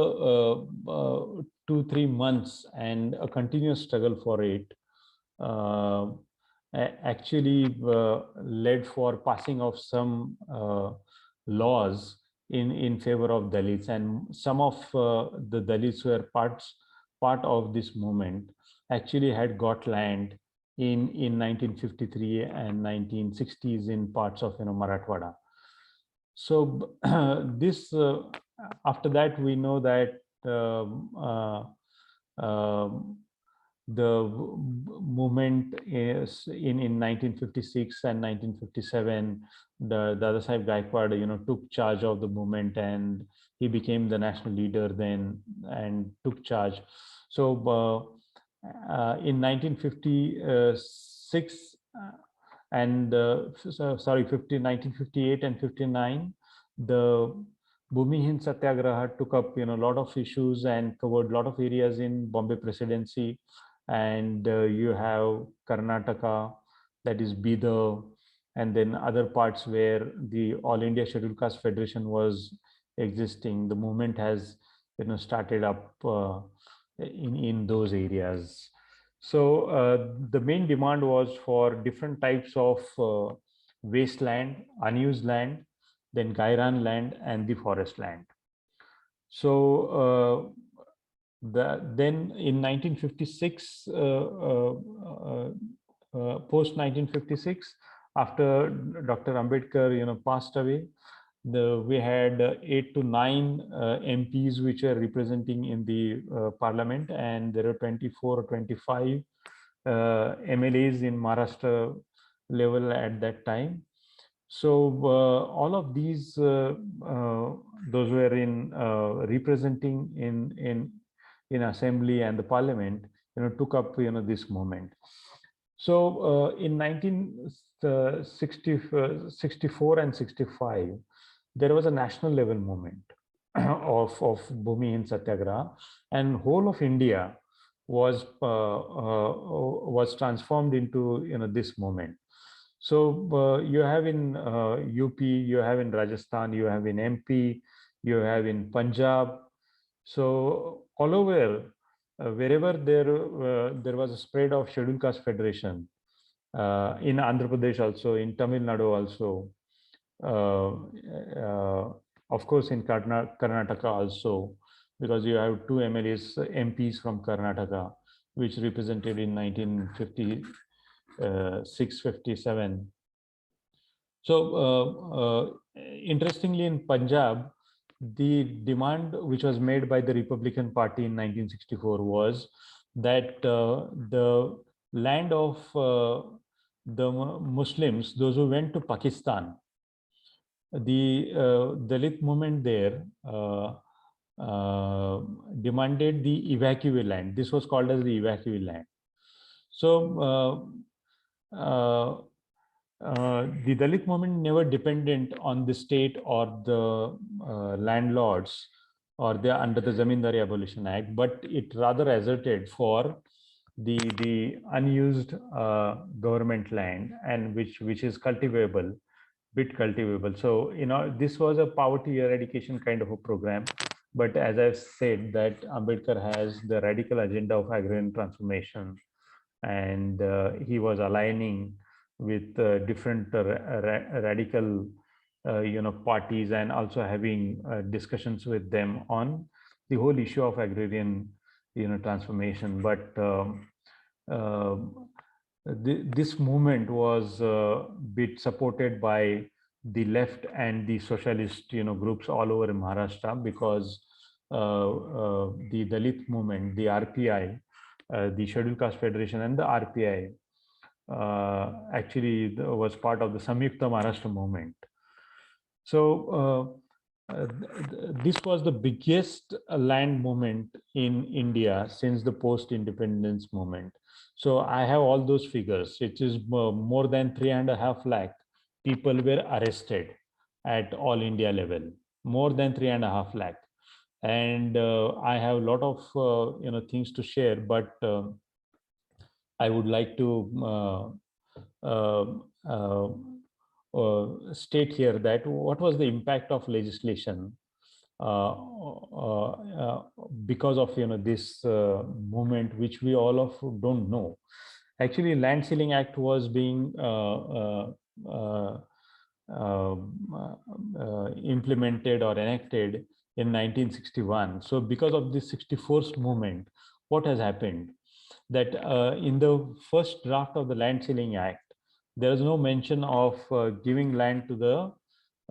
2-3 months and a continuous struggle for it actually led for passing of some laws in favor of Dalits, and some of the Dalits who were part of this movement actually had got land in 1953 and 1960s in parts of Marathwada. So this after that we know that the movement is in 1956 and 1957, the Dadasaheb Gaikwad took charge of the movement, and he became the national leader then and took charge. So in 1956 and 1958 and 59, the Bhumi Hind Satyagraha took up a lot of issues and covered a lot of areas in Bombay Presidency. And you have Karnataka, that is Bidar, and then other parts where the All India Scheduled Caste Federation was existing. The movement has started up in those areas. So the main demand was for different types of wasteland, unused land, then Gairan land, and the forest land. So then in 1956, post 1956, after Dr. Ambedkar passed away, we had 8 to 9 MPs which are representing in the parliament, and there are 24 or 25 MLAs in Maharashtra level at that time. So all of these, those were in representing in assembly and the parliament, took up this movement. So in 1964 and 65, there was a national level movement of Bhumi Hind Satyagraha, and whole of India was transformed into this movement. So you have in UP, you have in Rajasthan, you have in MP, you have in Punjab. So all over, wherever there was a spread of Scheduled Caste Federation, in Andhra Pradesh also, in Tamil Nadu also, of course in Karnataka also, because you have 2 MPs from Karnataka, which represented in 1956-57. So interestingly, in Punjab, the demand which was made by the Republican Party in 1964 was that the land of the Muslims, those who went to Pakistan, the Dalit movement there demanded the evacuee land. This was called as the evacuee land. So the Dalit movement never dependent on the state or the landlords or they under the Zamindari Abolition Act, but it rather asserted for the unused government land, and which is cultivable, bit cultivable. So this was a poverty eradication kind of a program. But as I've said, that Ambedkar has the radical agenda of agrarian transformation, and he was aligning with different radical parties, and also having discussions with them on the whole issue of agrarian transformation. But this movement was bit supported by the left and the socialist groups all over in Maharashtra, because the Dalit movement, the RPI, the Scheduled Caste Federation and the RPI actually was part of the Samyukta Maharashtra movement. So this was the biggest land movement in India since the post-independence movement. So I have all those figures. It is more than 3.5 lakh people were arrested at all India level, more than 3.5 lakh. And I have a lot of things to share, but I would like to state here that what was the impact of legislation because of this movement, which we all of don't know. Actually, Land Ceiling Act was being implemented or enacted in 1961. So because of this 64th movement, what has happened? That in the first draft of the Land Ceiling Act, there is no mention of giving land to the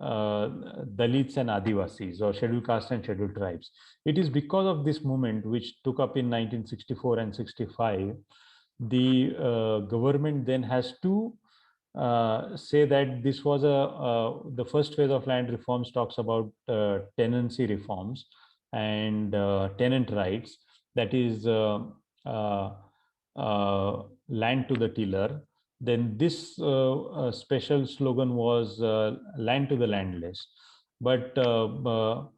Dalits and Adivasis, or scheduled caste and scheduled tribes. It is because of this movement, which took up in 1964 and 65, the government then has to say that this was the first phase of land reforms talks about tenancy reforms and tenant rights, that is land to the tiller. Then this special slogan was land to the landless. But the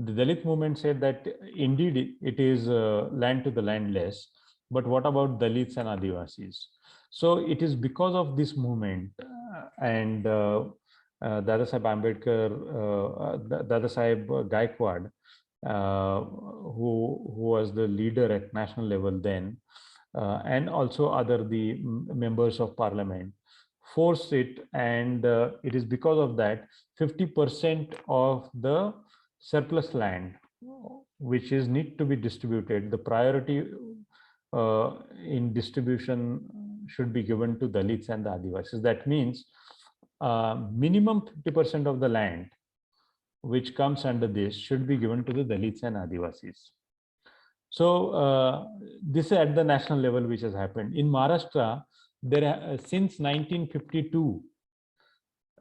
Dalit movement said that indeed it is land to the landless, but what about Dalits and Adivasis? So it is because of this movement and Dada Saheb Ambedkar, Dada Saheb Gaikwad, who was the leader at national level then, and also the members of parliament forced it, and it is because of that 50% of the surplus land which is need to be distributed, the priority in distribution should be given to Dalits and the Adivasis. That means minimum 50% of the land which comes under this should be given to the Dalits and Adivasis. So this is at the national level which has happened. In Maharashtra, since 1952,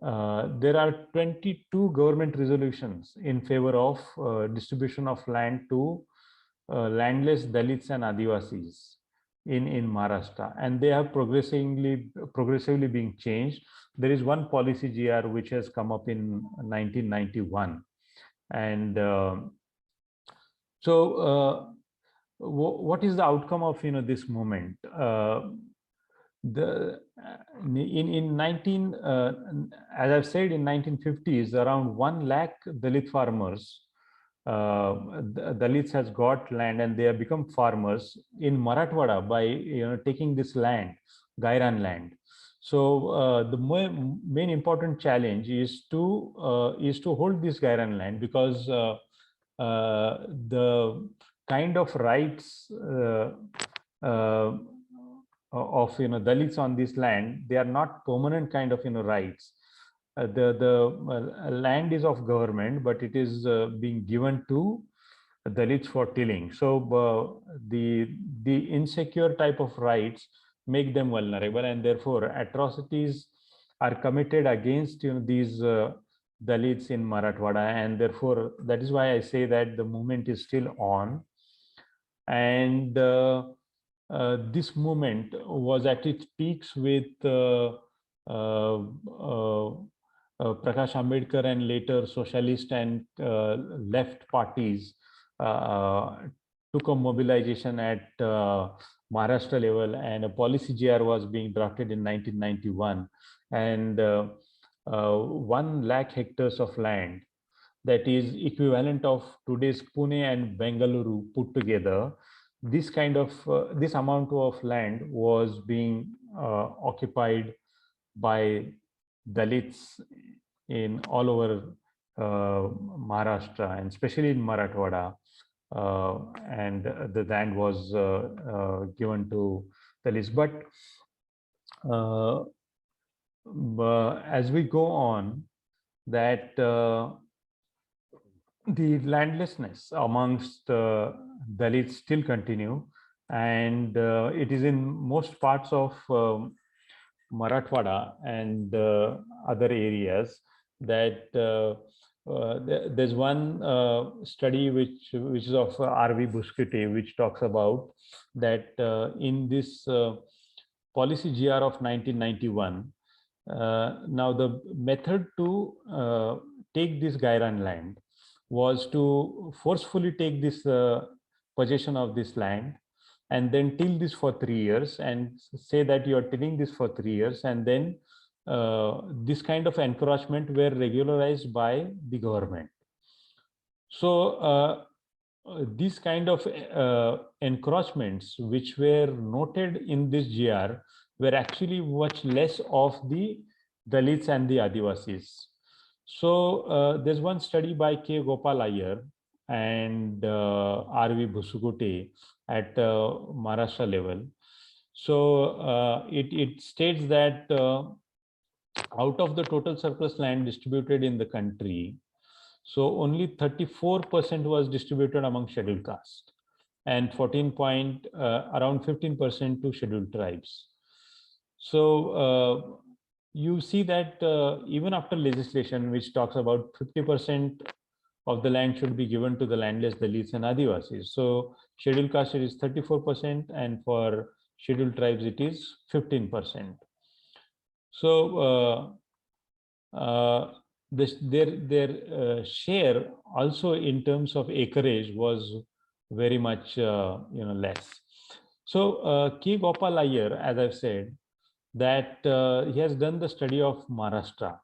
there are 22 government resolutions in favor of distribution of land to landless Dalits and Adivasis in Maharashtra, and they have progressively being changed. There is one policy GR which has come up in 1991, and what is the outcome of this movement? As I've said, in 1950s, around 1 lakh Dalit farmers, Dalits has got land and they have become farmers in Marathwada by taking this land, Gairan land. So the main important challenge is to hold this Gairan land, because the kind of rights of Dalits on this land, they are not permanent kind of rights. The land is of government, but it is being given to Dalits for tilling. So the insecure type of rights make them vulnerable, and therefore atrocities are committed against these Dalits in Marathwada, and therefore that is why I say that the movement is still on. And this movement was at its peaks with Prakash Ambedkar and later socialist and left parties took a mobilization at Maharashtra level, and a policy GR was being drafted in 1991, and 1 lakh hectares of land, that is equivalent of today's Pune and Bengaluru put together. This kind of this amount of land was being occupied by Dalits in all over Maharashtra, and especially in Marathwada, and the land was given to Dalits. But as we go on, that the landlessness amongst Dalits still continue, and it is in most parts of Marathwada and other areas that there's one study which is of R.V. Buskute, which talks about that in this policy GR of 1991. Now the method to take this Gairan land was to forcefully take this possession of this land and then till this for 3 years and say that you are tilling this for 3 years, and then this kind of encroachment were regularized by the government. So these kind of encroachments which were noted in this GR were actually much less of the Dalits and the Adivasis. So there's one study by K. Gopal Iyer and R.V. Busugute at Maharashtra level. So it states that out of the total surplus land distributed in the country, so only 34% was distributed among scheduled caste and around 15% to scheduled tribes. So you see that even after legislation which talks about 50% of the land should be given to the landless Dalits and Adivasis. So scheduled caste is 34% and for scheduled tribes it is 15%. So their share also in terms of acreage was very much less. So K. Gopal Iyer, as I've said, that he has done the study of Maharashtra,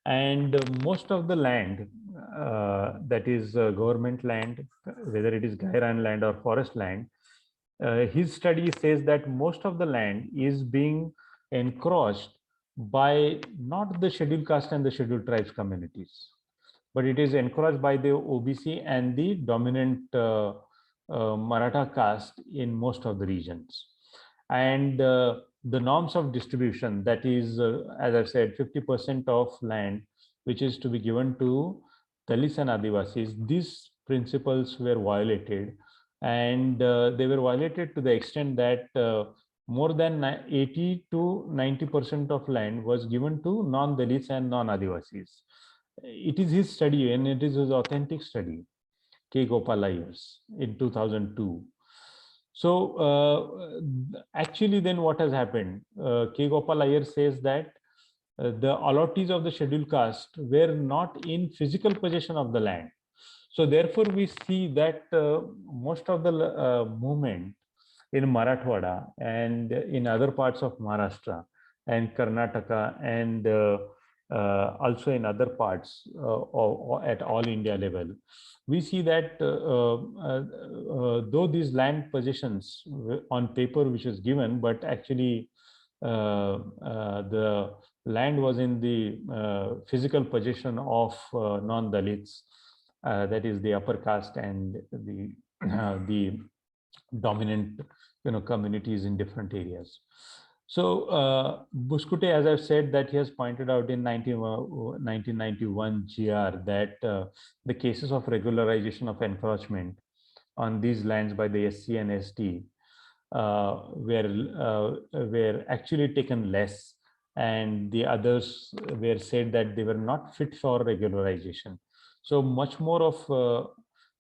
and most of the land that is government land, whether it is Gairan land or forest land, his study says that most of the land is being encroached by not the scheduled caste and the scheduled tribes communities, but it is encroached by the OBC and the dominant Maratha caste in most of the regions. And the norms of distribution, that is, as I've said, 50% of land which is to be given to Dalits and Adivasis, these principles were violated, and they were violated to the extent that more than 80 to 90% of land was given to non-Dalits and non-Adivasis. It is his study and it is his authentic study, K. Gopal Iyer's, in 2002. So actually then what has happened, K. Gopal Iyer says that the allottees of the scheduled caste were not in physical possession of the land. So therefore we see that most of the movement in Marathwada and in other parts of Maharashtra and Karnataka and also in other parts at all India level, we see that though these land possessions on paper which is given, but actually the land was in the physical possession of non-Dalits, that is the upper caste and the dominant communities in different areas. So Buskute, as I've said, that he has pointed out in 1991 GR that the cases of regularization of encroachment on these lands by the SC and ST were actually taken less, and the others were said that they were not fit for regularization. So much more of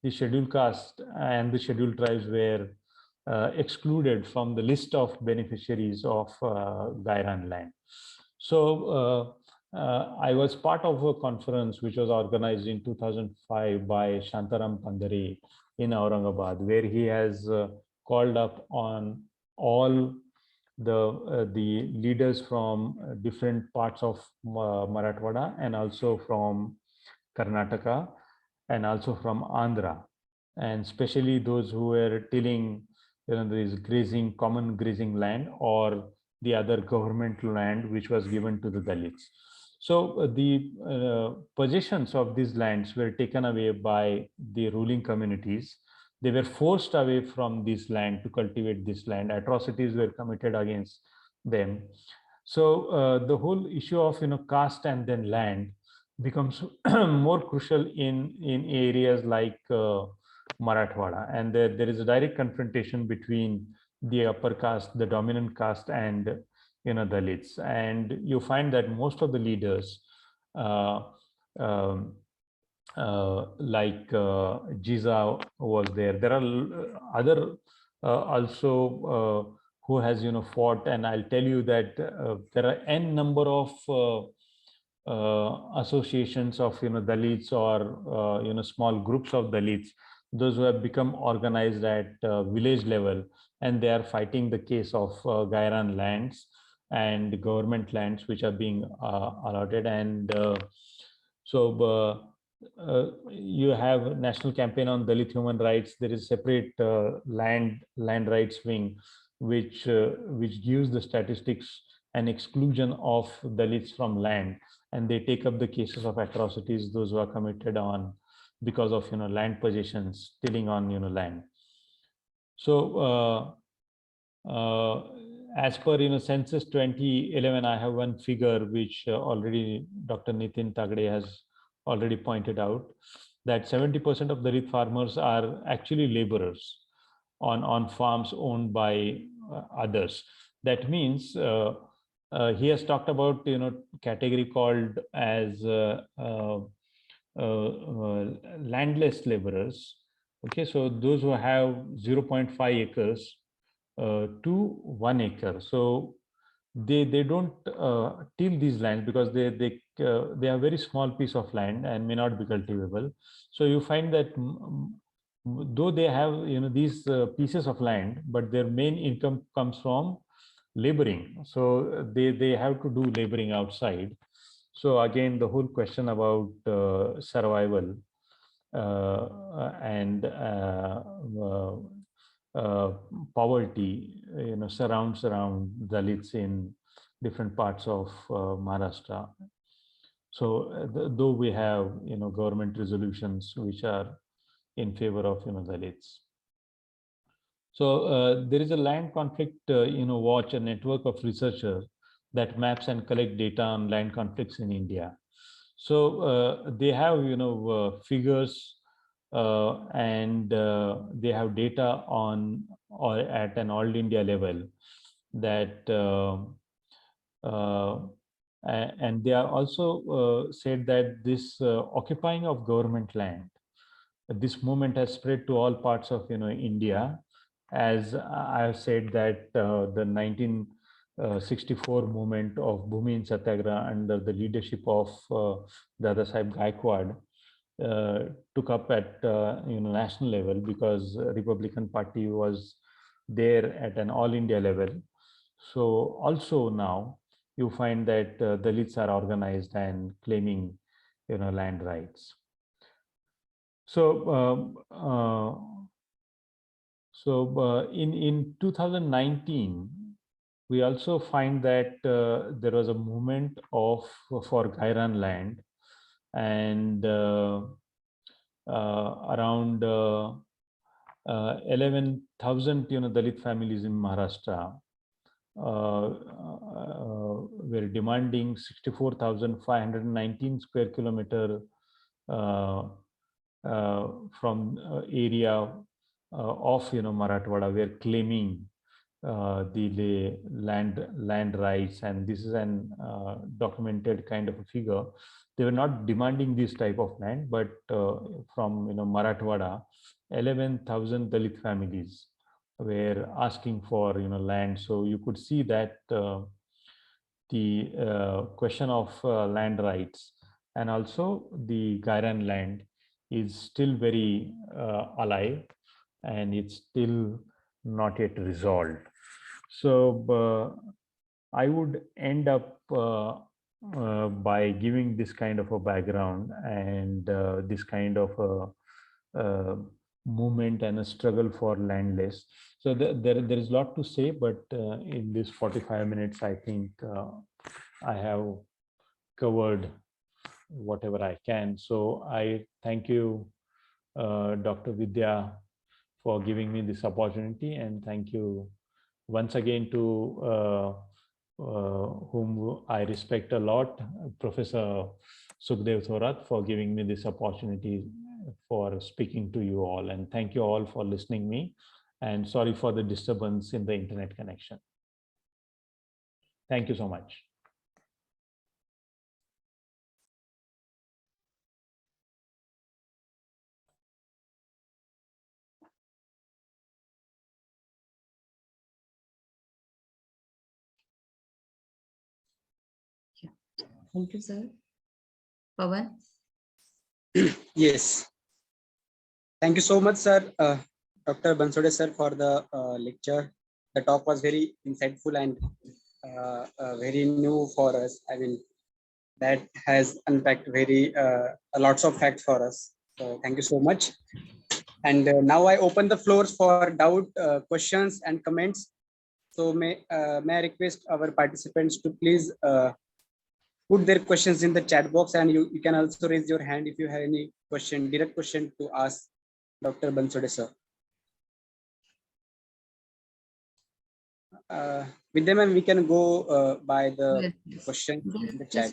the scheduled caste and the scheduled tribes were excluded from the list of beneficiaries of Gairan land. So I was part of a conference which was organized in 2005 by Shantaram Pandare in Aurangabad, where he has called up on all the leaders from different parts of Marathwada and also from Karnataka and also from Andhra, and especially those who were tilling this grazing, common grazing land or the other government land which was given to the Dalits. So the possessions of these lands were taken away by the ruling communities they were forced away from this land to cultivate this land. Atrocities were committed against them. So the whole issue of caste and then land becomes more crucial in areas like Marathwada, and there is a direct confrontation between the upper caste, the dominant caste, and Dalits, and you find that most of the leaders, uh, um, like Jiza was there. There are other also who has fought, and I'll tell you that there are n number of associations of Dalits or small groups of Dalits, those who have become organized at village level, and they are fighting the case of Gairan lands and government lands which are being allotted. And you have National Campaign on Dalit Human Rights. There is separate land rights wing which gives the statistics and exclusion of Dalits from land, and they take up the cases of atrocities those who are committed on because of land possessions, stealing on land. So as per census 2011, I have one figure which already Dr. Nitin Tagde has already pointed out, that 70% of Dalit farmers are actually laborers on farms owned by others. That means he has talked about category called as landless laborers. Okay, so those who have 0.5 acres to 1 acre. So they don't till these lands because they have very small piece of land and may not be cultivable. So you find that though they have these pieces of land, but their main income comes from laboring. So they have to do laboring outside. So again, the whole question about survival and poverty surrounds around Dalits in different parts of Maharashtra. So though we have government resolutions which are in favor of Dalits. So there is a land conflict watch, a network of researchers that maps and collect data on land conflicts in India. So they have figures and they have data on or at an all India level that and they are also said that this occupying of government land, this movement has spread to all parts of India. As I have said that the 1964 movement of Bhumi Satyagraha under the leadership of Dada Saheb Gaikwad took up at national level because Republican Party was there at an all India level. So also now you find that Dalits are organized and claiming land rights. So in 2019, we also find that there was a movement for Gairan land, and around 11,000 Dalit families in Maharashtra were demanding 64,519 square kilometer from area of Marathwada were claiming the land rights, and this is an documented kind of a figure. They were not demanding this type of land, but from Marathwada, 11,000 Dalit families were asking for land. So you could see that the question of land rights and also the Gairan land is still very alive, and it's still not yet resolved. So I would end up by giving this kind of a background and this kind of a movement and a struggle for landless. So there is a lot to say, but in this 45 minutes, I think I have covered whatever I can. So I thank you, Dr. Vidya for giving me this opportunity, and thank you once again to whom I respect a lot, Professor Sukhadeo Thorat, for giving me this opportunity for speaking to you all. And thank you all for listening me. And sorry for the disturbance in the internet connection. Thank you so much. Thank you, sir. Pawan? Yes. Thank you so much, sir. Dr. Bansode, sir, for the lecture. The talk was very insightful and very new for us. I mean, that has unpacked very lots of facts for us. So thank you so much. And now I open the floors for doubt, questions, and comments. So may I request our participants to please put their questions in the chat box, and you can also raise your hand if you have any question, direct question to ask Dr. Bansode, sir. With them, we can go by the Yes. question Yes, in the chat.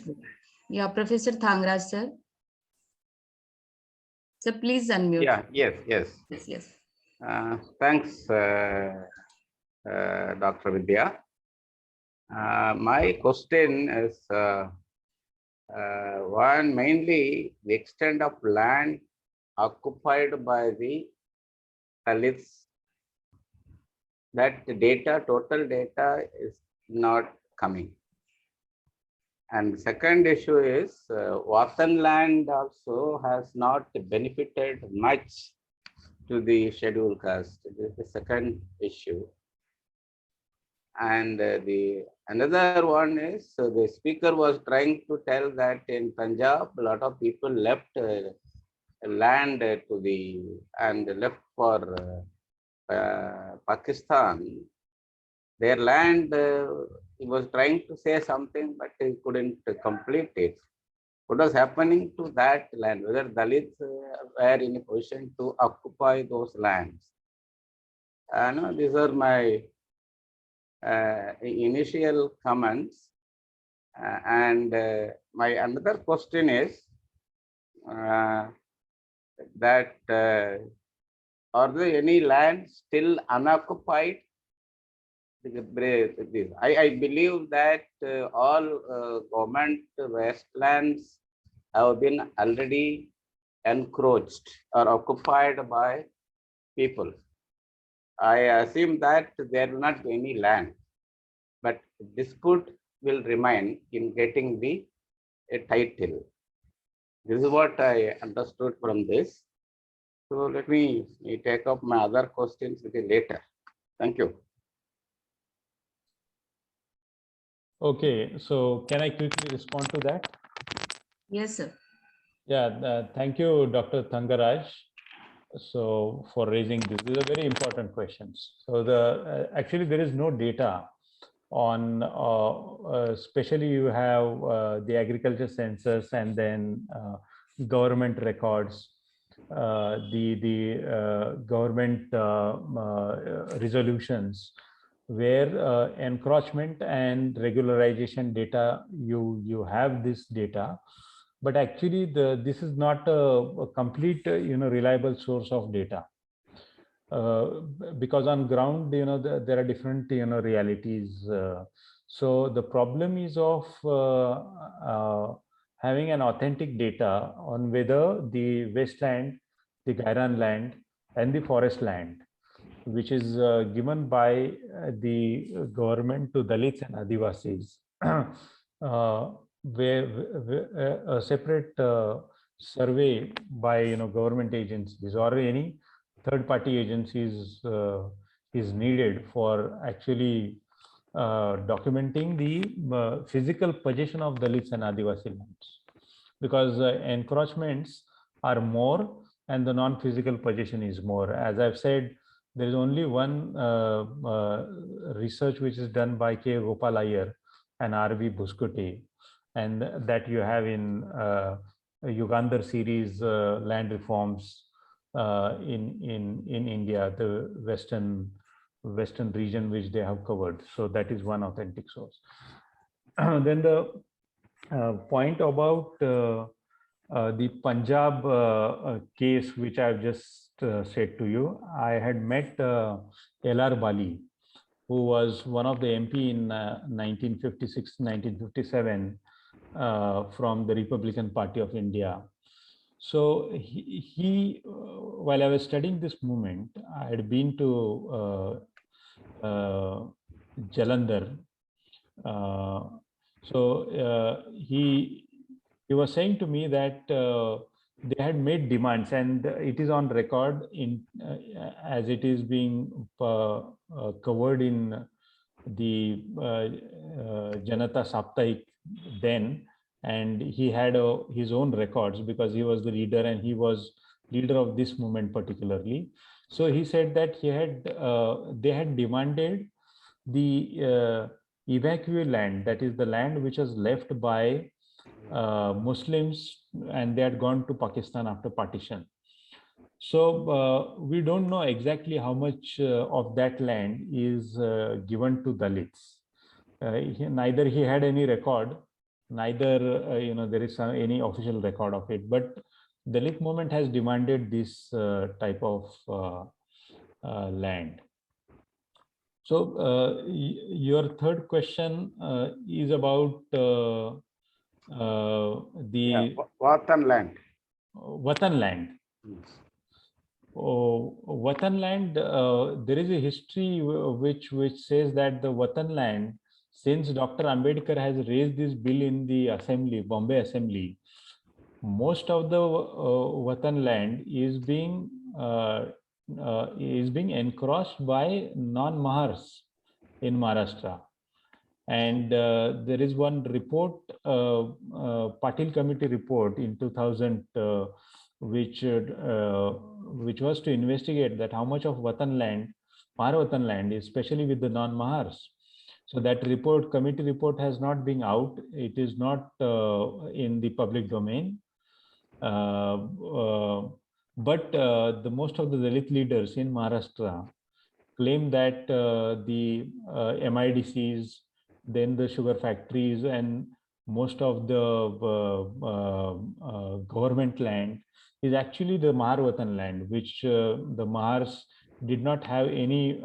Yeah, Professor Thangraj, sir. So please unmute. Yeah, yes. Yes, yes. Thanks, Dr. Vidya. My question is one, mainly the extent of land occupied by the Dalits. That data, total data is not coming. And the second issue is Vatan land also has not benefited much to the scheduled caste. This is the second issue. And another one is the speaker was trying to tell that in Punjab, a lot of people left land and left for Pakistan. Their land, he was trying to say something, but he couldn't complete it. What was happening to that land? Whether Dalits were in a position to occupy those lands? No, these are my initial comments. And my another question is that are there any land still unoccupied? I believe that all government wastelands have been already encroached or occupied by people. I assume that there will not be any land, but dispute will remain in getting the title. This is what I understood from this. So let me take up my other questions a little later. Thank you. Okay, so can I quickly respond to that? Yes, sir. Yeah, thank you, Dr. Thangaraj. So for raising this, these are very important questions. So actually there is no data on, especially you have the agriculture census and then government records, the government resolutions, where encroachment and regularization data, you have this data, but actually this is not a complete reliable source of data, because on ground there are different realities. So the problem is of having an authentic data on whether the wasteland, the Gairan land, and the forest land, which is given by the government to Dalits and Adivasis, where a separate survey by government agencies or any third-party agencies is needed for actually documenting the physical possession of Dalits and Adivasi lands, because encroachments are more and the non-physical possession is more. As I've said, there is only one research which is done by K. Gopal Iyer and R.V. Buskute, and that you have in Ugandar series, Land Reforms, in India, the western region which they have covered. So that is one authentic source. Then the point about the Punjab case, which I've just said to you, I had met L.R. Bali, who was one of the MP in 1956-1957 from the Republican Party of India. So he while I was studying this movement, I had been to Jalandhar. He was saying to me that they had made demands, and it is on record in as it is being covered in the Janata Saptahik then, and he had his own records because he was the leader and he was leader of this movement particularly. So he said that they had demanded the evacuee land, that is the land which was left by Muslims, and they had gone to Pakistan after partition. So we don't know exactly how much of that land is given to Dalits. Neither he had any record, neither there is any official record of it. But Dalit movement has demanded this type of land. So your third question is about the Watan land. Watan land. Watan land, there is a history which says that the Watan land, since Dr. Ambedkar has raised this bill in the assembly, Bombay Assembly, most of the Watan land is being encroached by non-Mahars in Maharashtra. And there is one report, Patil Committee report in 2000, which was to investigate that how much of Watan land, Mahar Watan land, especially with the non-Mahars. So that report, committee report, has not been out. It is not in the public domain. But the most of the Dalit leaders in Maharashtra claim that the MIDCs, then the sugar factories, and most of the government land is actually the Mahar Watan land, which the Mahars did not have any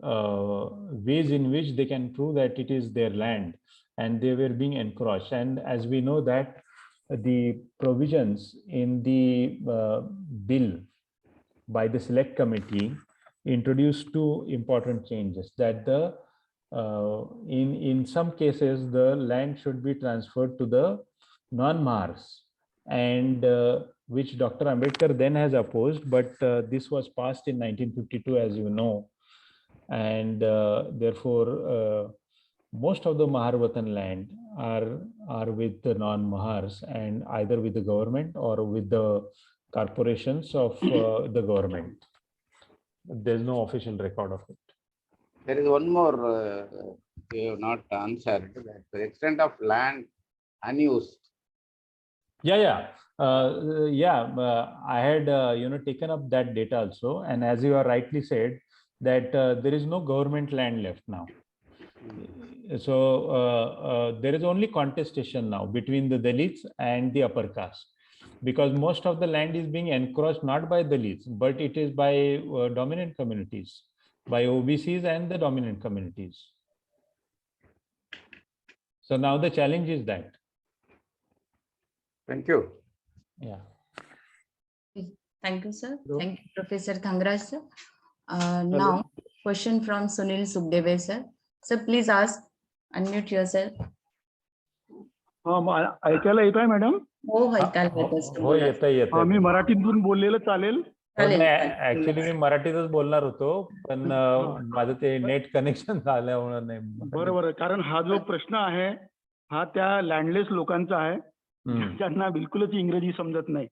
ways in which they can prove that it is their land, and they were being encroached. And as we know that the provisions in the bill by the select committee introduced two important changes, that the in some cases the land should be transferred to the non-Mahars, and which Dr. Ambedkar then has opposed, but this was passed in 1952, as you know, and therefore most of the Mahar Watan land are with the non-Mahars, and either with the government or with the corporations of the government. There's no official record of it. There is one more you have not answered, that the extent of land unused. I had taken up that data also, and as you are rightly said, that there is no government land left now. So there is only contestation now between the Dalits and the upper caste, because most of the land is being encroached not by Dalits, but it is by dominant communities, by OBCs and the dominant communities. So now the challenge is that. Thank you. Yeah. Thank you, sir. Thank you, Professor Thangraj, sir. Now, question from Sunil Sukhadeo, sir. Sir, please ask. Unmute yourself. ऐकायला येत आहे madam? हो, ऐकायला येतं, sir. हो, येतं. मी मराठीतून बोललेलं चालेल? ऍक्च्युली मी मराठीतच बोलणार होतो, पण माझं ते नेट कनेक्शन झाल्यामुळे नाही. बरोबर, कारण हा जो प्रश्न आहे हा त्या लँडलेस लोकांचा आहे, ज्यांना बिलकुलच इंग्रजी समजत नाही.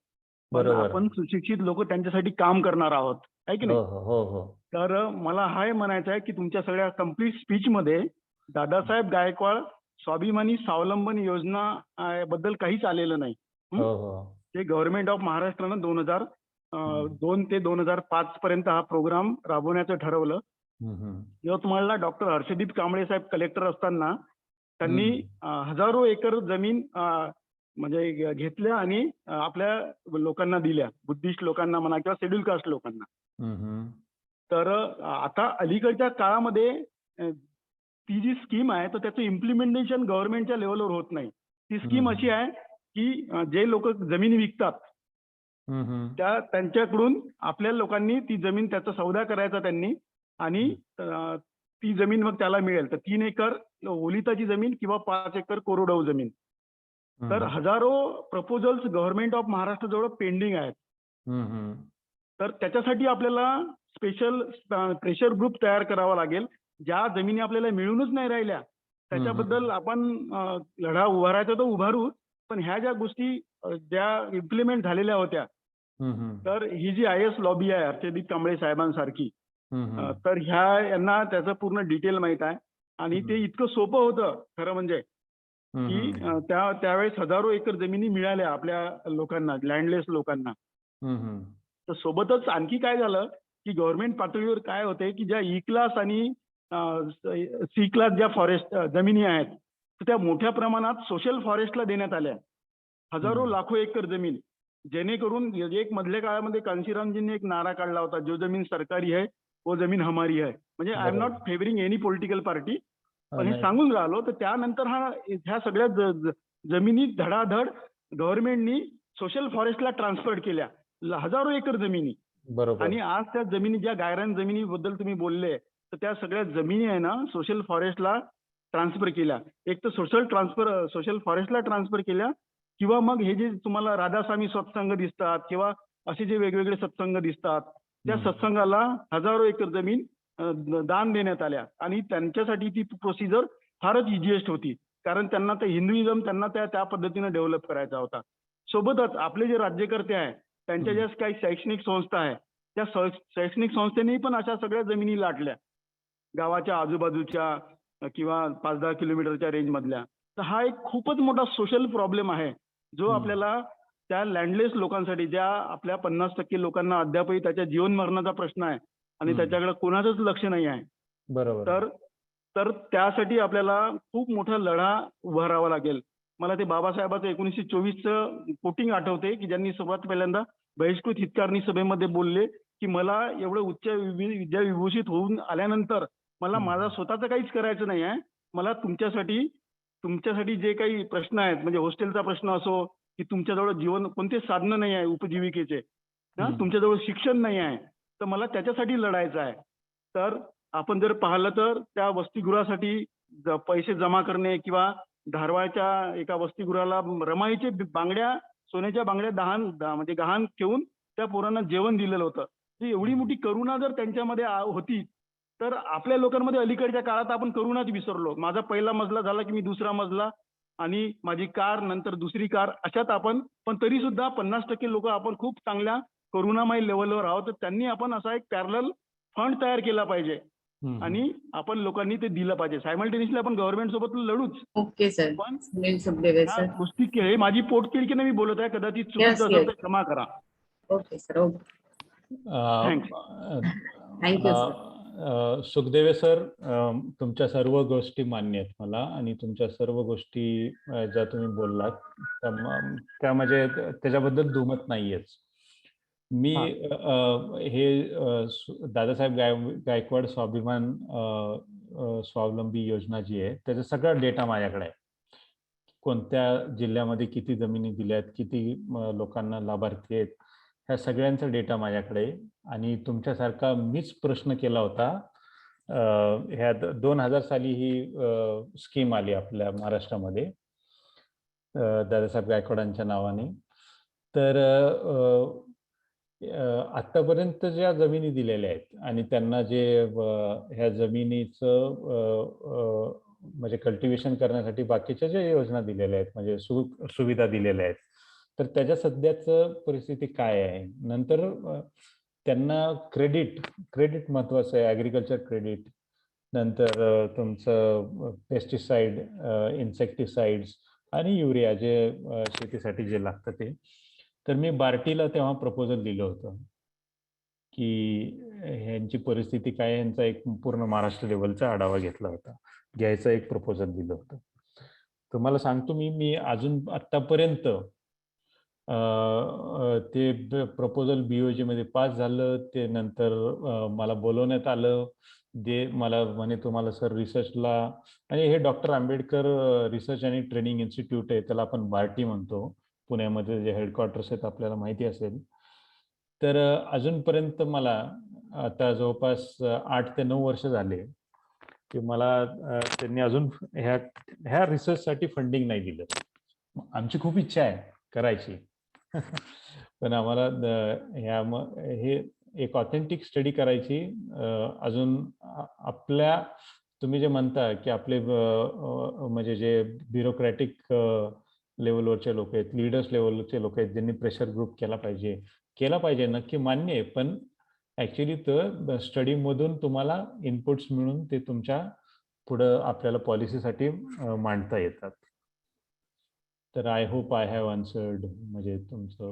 बरोबर. आपण सुशिक्षित लोक त्यांच्यासाठी काम करणार आहोत, आहे की नाही? हो. तर मला हाय म्हणायचं आहे की तुमच्या सगळ्या कम्प्लीट स्पीच मध्ये दादासाहेब गायकवाड स्वाभिमानी स्वावलंबन योजना बद्दल काहीच आलेलं नाही. ते गव्हर्नमेंट ऑफ महाराष्ट्रानं 2002 ते 2005 पर्यंत हा प्रोग्राम राबवण्याचं ठरवलं. यवतमाळला डॉक्टर हर्षदीप कांबळे साहेब कलेक्टर असताना त्यांनी हजारो एकर जमीन म्हणजे घेतल्या आणि आपल्या लोकांना दिल्या, बुद्धिस्ट लोकांना म्हणा किंवा शेड्यूल कास्ट लोकांना. तर आता अलीकडच्या काळामध्ये ती जी स्कीम आहे तर त्याचं इम्प्लिमेंटेशन गव्हर्नमेंटच्या लेवलवर होत नाही. ती स्कीम अशी आहे की जे लोक जमीन विकतात त्यांच्याकडून आपल्या लोकांनी ती जमीन त्याचा सौदा करायचा त्यांनी आणि ती जमीन मग त्याला मिळेल. तर 3 एकर ओलिताची जमीन किंवा 5 एकर कोरडवाहू जमीन. तर हजारो प्रपोजल्स गव्हर्नमेंट ऑफ महाराष्ट्र जवळ पेंडिंग आहेत. तर त्याच्यासाठी आपल्याला स्पेशल प्रेशर ग्रुप तयार करावा लागेल. ज्या जमिनी आपल्याला मिळूनच नाही राहिल्या त्याच्याबद्दल आपण लढा उभारायचा तर उभारू, पण ह्या ज्या गोष्टी ज्या इम्प्लिमेंट झालेल्या होत्या तर ही जी IS लॉबी आहे हर्षदीप कांबळे साहेबांसारखी, तर यांना त्याचं पूर्ण डिटेल माहित आहे आणि ते इतकं सोपं होतं खरं म्हणजे की त्यावेळेस हजारो एकर जमिनी मिळाल्या आपल्या लोकांना, लँडलेस लोकांना. तर सोबतच आणखी काय झालं की गव्हर्नमेंट पातळीवर काय होते की ज्या E क्लास आणि C क्लास ज्या फॉरेस्ट जमिनी आहेत तर त्या मोठ्या प्रमाणात सोशल फॉरेस्टला देण्यात आल्या, हजारो लाखो एकर जमीन. जेणेकरून एक मधल्या काळामध्ये कांशीरामजींनी एक नारा काढला होता, जो जमीन सरकारी है वो जमीन हमारी है. म्हणजे I am not favouring any political party, पण हे सांगून राहिलो. तर त्यानंतर ह्या सगळ्या जमिनी धडाधड गव्हर्नमेंटनी सोशल फॉरेस्टला ट्रान्सफर केल्या, हजारो एकर जमिनी. आणि आज त्या जमिनी ज्या गायरान जमिनीबद्दल तुम्ही बोलले तर त्या सगळ्या जमिनी आहे ना सोशल फॉरेस्टला ट्रान्सफर केल्या. एक तर सोशल फॉरेस्टला ट्रान्सफर केल्या किंवा मग हे जे तुम्हाला राधास्वामी सत्संग दिसतात किंवा असे जे वेगवेगळे सत्संग दिसतात त्या सत्संगाला हजारो एकर जमीन दान देण्यात आल्या. आणि त्यांच्यासाठी ती प्रोसिजर फारच इझिएस्ट होती, कारण त्यांना ते हिंदुइझम त्यांना त्या पद्धतीने डेव्हलप करायचा होता. सोबतच आपले जे राज्यकर्ते आहेत त्यांच्या ज्या काही शैक्षणिक संस्था आहेत त्या शैक्षणिक संस्थेने पण अशा सगळ्या जमिनी लाटल्या गावाच्या आजूबाजूच्या किंवा 5-10 किलोमीटरच्या रेंज मधल्या. तर हा एक खूपच मोठा सोशल प्रॉब्लेम आहे जो आपल्याला त्या लँडलेस लोकांसाठी, ज्या आपल्या 50% लोकांना अद्यापही त्याच्या जीवन मरणाचा प्रश्न आहे आणि त्याच्याकडे कोणाचंच लक्ष नाही आहे. बरोबर. तर त्यासाठी आपल्याला खूप मोठा लढा उभारावा लागेल. मला ते बाबासाहेबांचं 1924चं कोटिंग आठवते की ज्यांनी सर्वात पहिल्यांदा बहिष्कृत हितकारणी सभेमध्ये बोलले की मला एवढं उच्च विद्या विभूषित होऊन आल्यानंतर मला माझा स्वतःचं काहीच करायचं नाही आहे. मला तुमच्यासाठी जे काही प्रश्न आहेत, म्हणजे हॉस्टेलचा प्रश्न असो की तुमच्याजवळ जीवन कोणते साधनं नाही आहे उपजीविकेचे, तुमच्याजवळ शिक्षण नाही आहे, तर मला त्याच्यासाठी लढायचं आहे. तर आपण जर पाहिलं तर त्या वसतिगृहासाठी पैसे जमा करणे किंवा धारवाडच्या एका वसतिगृहाला रमाईचे बांगड्या, सोन्याच्या बांगड्या म्हणजे गहाण ठेवून त्या पोरांना जेवण दिलेलं होतं. एवढी मोठी करुणा जर त्यांच्यामध्ये होती तर आपल्या लोकांमध्ये अलीकडच्या काळात आपण करुणाच विसरलो. माझा पहिला मजला झाला की मी दुसरा मजला आणि माझी कार, नंतर दुसरी कार, अशात आपण, पण तरी सुद्धा 50% लोक आपण खूप चांगल्या करुणामय लेवलवर आहोत. तर त्यांनी आपण असा एक पॅरलल फंड तयार केला पाहिजे आणि आपण लोकांनी ते दिलं पाहिजे. सायमल्टेनियसली आपण गव्हर्नमेंट सोबत लढूच. Okay sir. पण सर गोष्टी हे माझी पोटतिडकीने मी बोलत आहे, कदाचित चुकीचं असेल तर क्षमा करा. Okay sir. Okay. Thank you sir. Sukhdeve sir, तुमच्या सर्व गोष्टी मान्य आहेत मला आणि तुमच्या सर्व गोष्टी ज्या तुम्ही बोललात त्या म्हणजे त्याच्याबद्दल दुमत नाहीयेच. मी हे दादासाहेब गायकवाड स्वाभिमान स्वावलंबी योजना जी आहे त्याचा सगळा डेटा माझ्याकडे आहे. कोणत्या जिल्ह्यामध्ये किती जमिनी दिल्यात, किती लोकांना लाभार्थी आहेत, ह्या सगळ्यांचा डेटा माझ्याकडे. आणि तुमच्यासारखा मीच प्रश्न केला होता. ह्या 2000 साली ही स्कीम आली आपल्या महाराष्ट्रामध्ये दादासाहेब गायकवाडांच्या नावाने. तर आतापर्यंत ज्या जमिनी दिलेल्या आहेत आणि त्यांना जे ह्या जमिनीचं म्हणजे कल्टिवेशन करण्यासाठी बाकीच्या ज्या योजना दिलेल्या आहेत, म्हणजे सुविधा दिलेल्या आहेत, तर त्याच्या सध्याचं परिस्थिती काय आहे. नंतर त्यांना क्रेडिट महत्वाचं आहे, ॲग्रिकल्चर क्रेडिट, नंतर तुमचं पेस्टिसाइड, इन्सेक्टिसाइड्स आणि युरिया जे शेतीसाठी जे लागतं ते. तर मी बार्टीला तेव्हा प्रपोजल दिलं होतं की ह्यांची परिस्थिती काय, यांचा एक पूर्ण महाराष्ट्र लेवलचा आढावा घेतला होता, घ्यायचं एक प्रपोजल दिलं होतं. तुम्हाला सांगतो मी अजून आतापर्यंत ते प्रपोजल BOG मध्ये पास झालं. ते नंतर मला बोलवण्यात आलं. मला म्हणे तुम्हाला सर रिसर्चला, आणि हे डॉक्टर आंबेडकर रिसर्च आणि ट्रेनिंग इन्स्टिट्यूट आहे, त्याला आपण बार्टी म्हणतो, पुण्यामध्ये जे हेडक्वार्टर्स आहेत आपल्याला माहिती असेल. तर अजूनपर्यंत मला आता जवळपास 8 ते 9 वर्ष झाले की मला त्यांनी अजून ह्या रिसर्चसाठी फंडिंग नाही दिलं. आमची खूप इच्छा आहे करायची पण आम्हाला हे एक ऑथेंटिक स्टडी करायची. अजून आपल्या तुम्ही जे म्हणता की आपले म्हणजे जे ब्युरोक्रॅटिक लेवलवरचे लोक आहेत, लीडर्स लेवलचे लोक आहेत, ज्यांनी प्रेशर ग्रुप केला पाहिजे, नक्की मान्य आहे. पण ॲक्च्युली तर स्टडीमधून तुम्हाला इनपुट्स मिळून ते तुमच्या पुढं आपल्याला पॉलिसीसाठी मांडता येतात. तर I hope I have answered म्हणजे तुमचा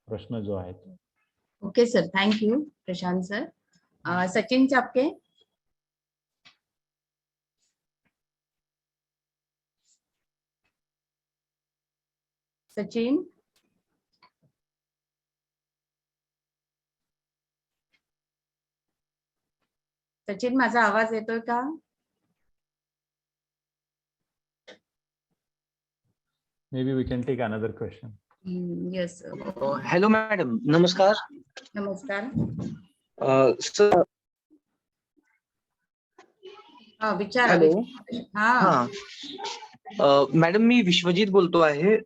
प्रश्न जो आहे तो. ओके सर, थँक्यू प्रशांत सर. सचिन चापके. सचिन. सचिन, माझा आवाज येतोय का? Maybe we can take another question. Yes. Hello, madam. Namaskar. नमस्कार. Sir. विचारा. Hello. मॅडम मी विश्वजित बोलतो आहे.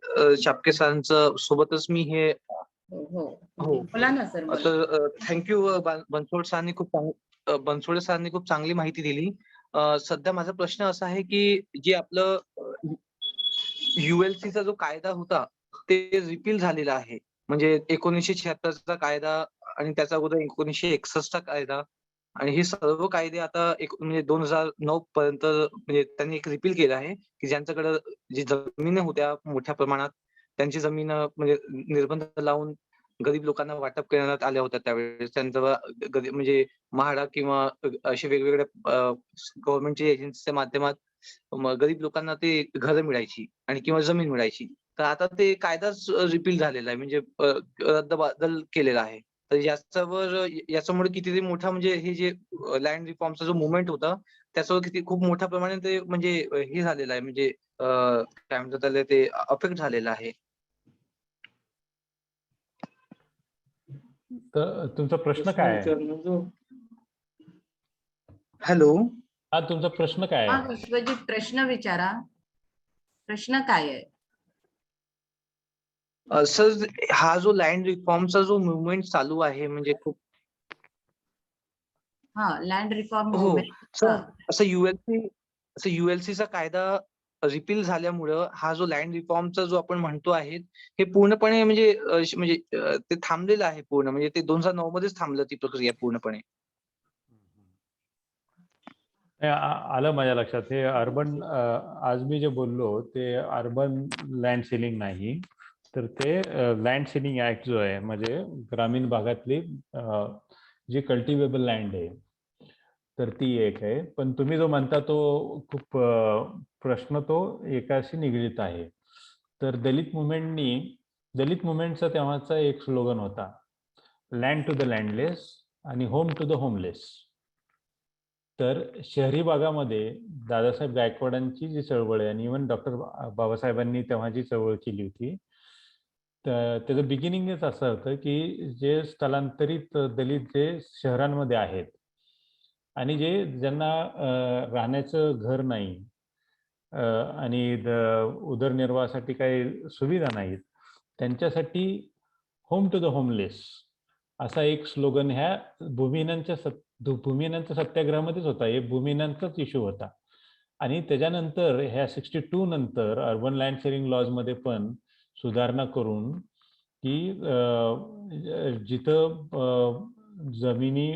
चापके सरांचं सोबतच मी हे. हो बोला ना सर. तर थँक्यू. बनसोडे सरांनी खूप चांगली माहिती दिली. सध्या माझा प्रश्न असा आहे की जे आपलं ULCचा जो कायदा होता ते रिपील झालेला आहे. म्हणजे 1976चा कायदा आणि त्याचा अगोदर 1961चा कायदा, आणि हे सर्व कायदे आता म्हणजे 2009 पर्यंत म्हणजे त्यांनी एक रिपील केलं आहे की ज्यांच्याकडे जी जमिनी होत्या मोठ्या प्रमाणात त्यांची जमीन म्हणजे निर्बंध लावून गरीब लोकांना वाटप करण्यात आल्या होत्या. त्यावेळेस त्यांचं म्हणजे म्हाडा किंवा असे वेगवेगळ्या गव्हर्नमेंटच्या एजन्सीच्या माध्यमात गरीब लोकांना ते घरं मिळायची आणि किंवा जमीन मिळायची. तर आता ते कायदाच रिपील झालेला आहे, म्हणजे रद्दबादल केलेला आहे. तर याच्यामुळे कितीतरी मोठा म्हणजे हे जे लँड रिफॉर्मचा जो मुवमेंट होता त्याच्यावर खूप मोठ्या प्रमाणात ते म्हणजे हे झालेलं आहे, म्हणजे काय म्हणतात त्याला, ते अफेक्ट झालेला आहे. तर तुमचा प्रश्न काय आहे? हॅलो. हा, तुमचा प्रश्न काय आहे? विश्वजित, प्रश्न विचारा. प्रश्न काय आहे? सर, हा जो लँड रिफॉर्मचा जो मुवमेंट चालू आहे म्हणजे खूप. लँड रिफॉर्म हो मुवमेंट. असं ULCचा कायदा रिपील झाल्यामुळं हा जो लँड रिफॉर्मचा जो आपण म्हणतो आहे हे पूर्णपणे म्हणजे ते थांबलेलं आहे पूर्ण, म्हणजे ते 2009 मध्येच थांबलं ती प्रक्रिया पूर्णपणे. आलं माझ्या लक्षात. हे अर्बन, आज मी जे बोललो ते अर्बन लँड सीलिंग नाही, तर ते लँड सीलिंग ऍक्ट जो आहे, म्हणजे ग्रामीण भागातली जी कल्टिवेबल लँड आहे तर ती एक आहे. पण तुम्ही जो म्हणता तो खूप प्रश्न तो एकाशी निगडीत आहे. तर दलित मुवमेंटचा तेव्हाचा एक स्लोगन होता, लँड टू द लँडलेस आणि होम टू द होमलेस. तर शहरी भागामध्ये दादासाहेब गायकवाडांची जी चळवळ आहे आणि इव्हन डॉक्टर बाबासाहेबांनी तेव्हा जी चळवळ केली होती, तर त्याचं बिगिनिंगच असं होतं की जे स्थलांतरित दलित जे शहरांमध्ये आहेत आणि ज्यांना राहण्याचं घर नाही आणि उदरनिर्वाहासाठी काही सुविधा नाहीत, त्यांच्यासाठी होम टू द होमलेस असा एक स्लोगन ह्या भूमिहीनांच्या सत्याग्रहामध्येच होता. हे भूमिहीनांचाच इश्यू होता. आणि त्याच्यानंतर ह्या 62 नंतर अर्बन लँड शेअरिंग लॉज मध्ये पण सुधारणा करून की जिथं जमिनी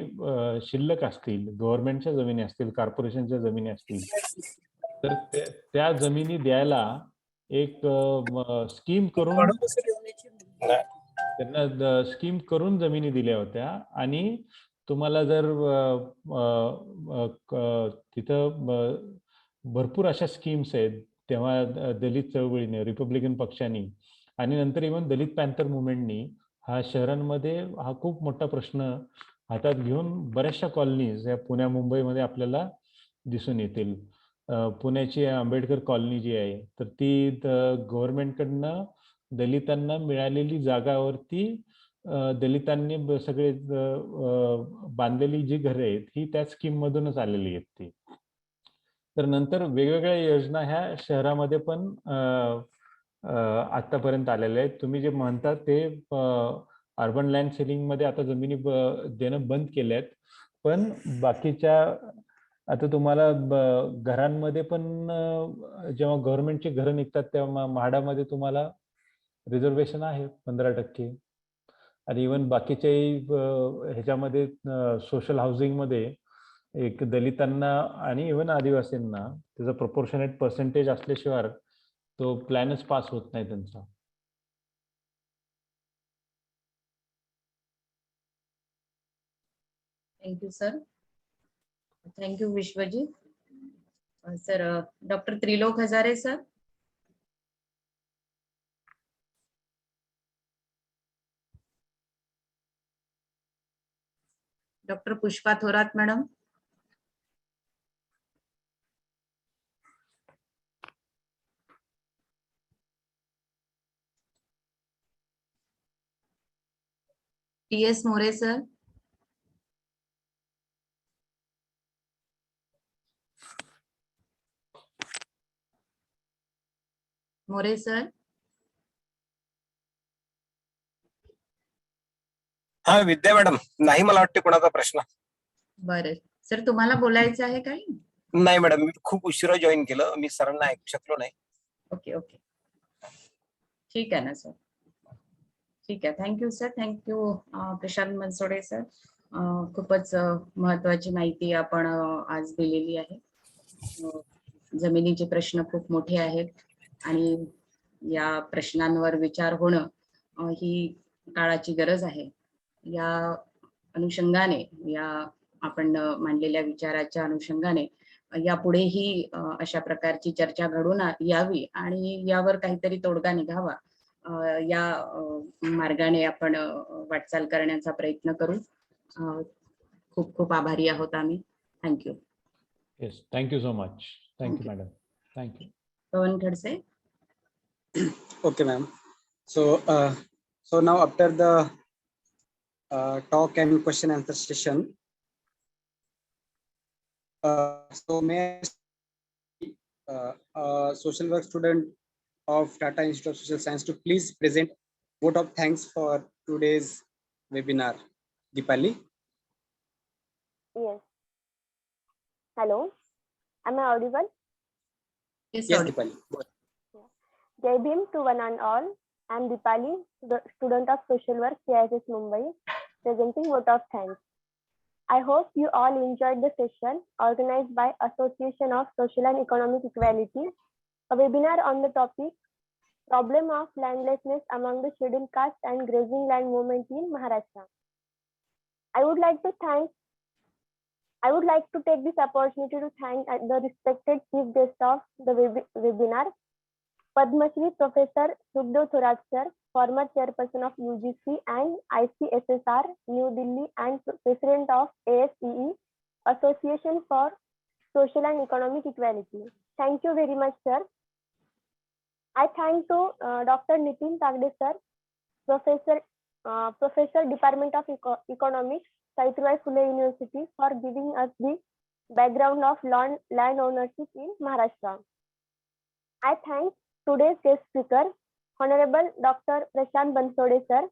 शिल्लक असतील, गव्हर्नमेंटच्या जमिनी असतील, कॉर्पोरेशनच्या जमिनी असतील, तर त्या जमिनी द्यायला एक स्कीम करून त्यांना स्कीम करून जमिनी दिल्या होत्या आणि तुम्हाला जर तिथं भरपूर अशा स्कीम्स आहेत तेव्हा दलित चळवळीने, रिपब्लिकन पक्षाने आणि नंतर इव्हन दलित पॅन्थर मुवमेंटनी हा शहरांमध्ये हा खूप मोठा प्रश्न हातात घेऊन बऱ्याचशा कॉलनीज या पुण्या मुंबईमध्ये आपल्याला दिसून येतील. पुण्याची आंबेडकर कॉलनी जी आहे तर ती गव्हर्नमेंटकडनं दलितांना मिळालेली जागावरती दलितांनी सगळे बांधलेली जी घरे आहेत ही त्या स्कीम मधूनच आलेली आहेत ती. तर नंतर वेगवेगळ्या योजना ह्या शहरामध्ये पण आतापर्यंत आलेल्या आहेत. तुम्ही जे म्हणता ते अर्बन लँड सेलिंग मध्ये आता जमिनी देणं बंद केल्या आहेत, पण बाकीच्या आता तुम्हाला घरांमध्ये पण जेव्हा गव्हर्नमेंटची घरं निघतात तेव्हा म्हाडामध्ये तुम्हाला रिझर्वेशन आहे 15%. आणि इव्हन बाकीच्याही ह्याच्यामध्ये सोशल हाऊसिंग मध्ये एक दलितांना आणि इव्हन आदिवासींना त्याचा प्रपोर्शनेट पर्सेंटेज असल्याशिवाय तो प्लॅनच पास होत नाही त्यांचा. Thank you sir. Thank you Vishwajeet. Sir doctor Trilok Hazare sir. Doctor Pushpa Thorat madam. T S. More sir. More sir. हा विद्या मॅडम, नाही मला वाटते कोणाचा प्रश्न. बरं सर, तुम्हाला बोलायचं आहे काही? नाही मॅडम, मी खूप उशिरा जॉईन केलं, मी सरांना ऐकू शकलो नाही. ओके ओके, ठीक आहे ना सर. ठीक आहे, थँक्यू सर. थँक्यू प्रशांत बनसोडे सर. खूपच महत्वाची माहिती आपण आज दिलेली आहे. जमिनीचे प्रश्न खूप मोठे आहेत आणि या प्रश्नांवर विचार होणं ही काळाची गरज आहे. या अनुषंगाने, या आपण मांडलेल्या विचाराच्या अनुषंगाने यापुढेही अशा प्रकारची चर्चा घडून यावी आणि यावर काहीतरी तोडगा निघावा, या मार्गाने आपण वाटचाल करण्याचा प्रयत्न करू. खूप खूप आभारी आहोत आम्ही. Thank you. Yes, thank you so much. Thank you madam. Thank you. Pavan Khadse. Okay, ma'am. So now after the talk and question answer session, so may I social work student of Tata Institute of Social Science to please present vote of thanks for today's webinar. Deepali. Yes. Hello. Am I audible? Yes, Deepali. Jai Bhim to one and all. I am Deepali, the student of social work, CISS Mumbai, presenting vote of thanks. I hope you all enjoyed the session organized by Association of Social and Economic Equality, a webinar on the topic Problem of Landlessness among the Scheduled Caste and Grazing Land Movement in Maharashtra. I would like to take this opportunity to thank the respected chief guest of the webinar, Padamshree Professor Sukhadeo Thorat sir, former chairperson of UGC and ICSSR, New Delhi, and president of ASEE, Association for Social and Economic Equality. Thank you very much, sir. I thank to Dr. Nitin Tagde sir, Professor Department of Economics, Savitribai Phule University, for giving us the background of land ownership in Maharashtra. I thank today's guest speaker, Honorable Dr. Prashant Bansode sir,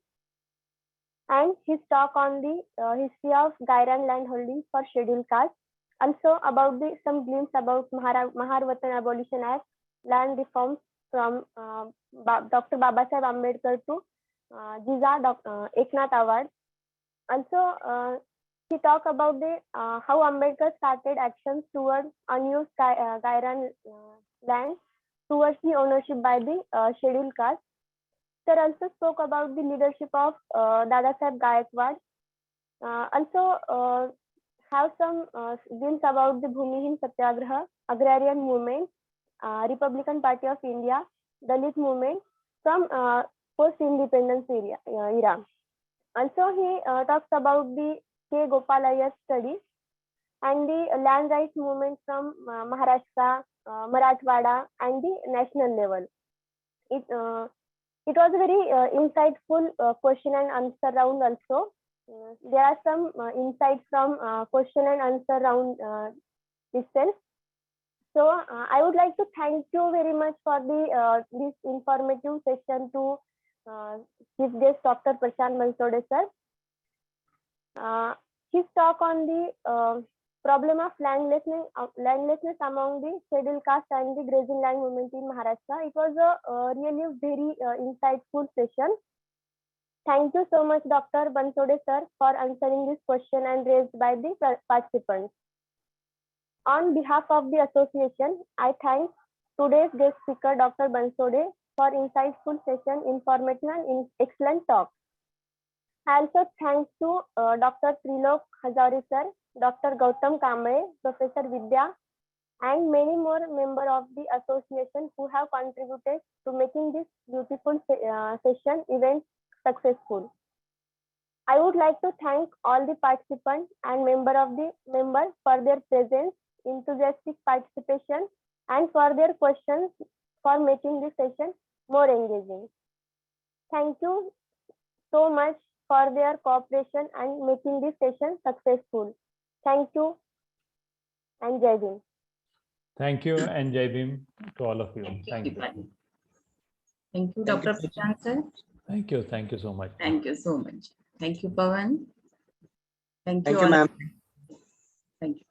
and his talk on the history of Gairan land holding for scheduled caste, also about some glimpse about Maharashtra Abolition Act, land reforms from Dr. Babasaheb Ambedkar to Jiza Eknath Award. Also, he talked about how Ambedkar started actions towards unused Gairan land towards the ownership by the scheduled caste. Sir also spoke about the leadership of Dadasaheb Gaikwad. Also have some views about the Bhumihin Satyagraha, agrarian movement, Republican Party of India, Dalit movement from post-independence era. Also, he talks about the K. Gopalaya study and the land rights movement from Maharashtra, Marathwada, and the national level. It was a very insightful question and answer round also. There are some insights from question and answer round itself. So I would like to thank you very much for the this informative session to Chief Guest Dr. Prashant Bansode sir. His talk on the problem of landlessness among the scheduled caste and the grazing land movement in Maharashtra. It was a really very insightful session. Thank you so much, Dr. Bansode sir, for answering this question and raised by the participants. On behalf of the association, I thank today's guest speaker, Dr. Bansode, for insightful session, informative and excellent talk. I also thank to Dr. Trilok Hajare sir, Dr. Gautam Kamble, Professor Vidya, and many more members of the association who have contributed to making this beautiful session event successful. I would like to thank all the participants and members for their presence, enthusiastic participation, and for their questions for making this session more engaging. Thank you so much for their cooperation and making this session successful. Thank you and Jai Bhim. Thank you and Jai Bhim to all of you. Thank you. Thank you, Dr. Prashant sir. Thank you. Thank you so much. Thank you so much. Thank you, Pawan. Thank you Thank you, all. ma'am. Thank you.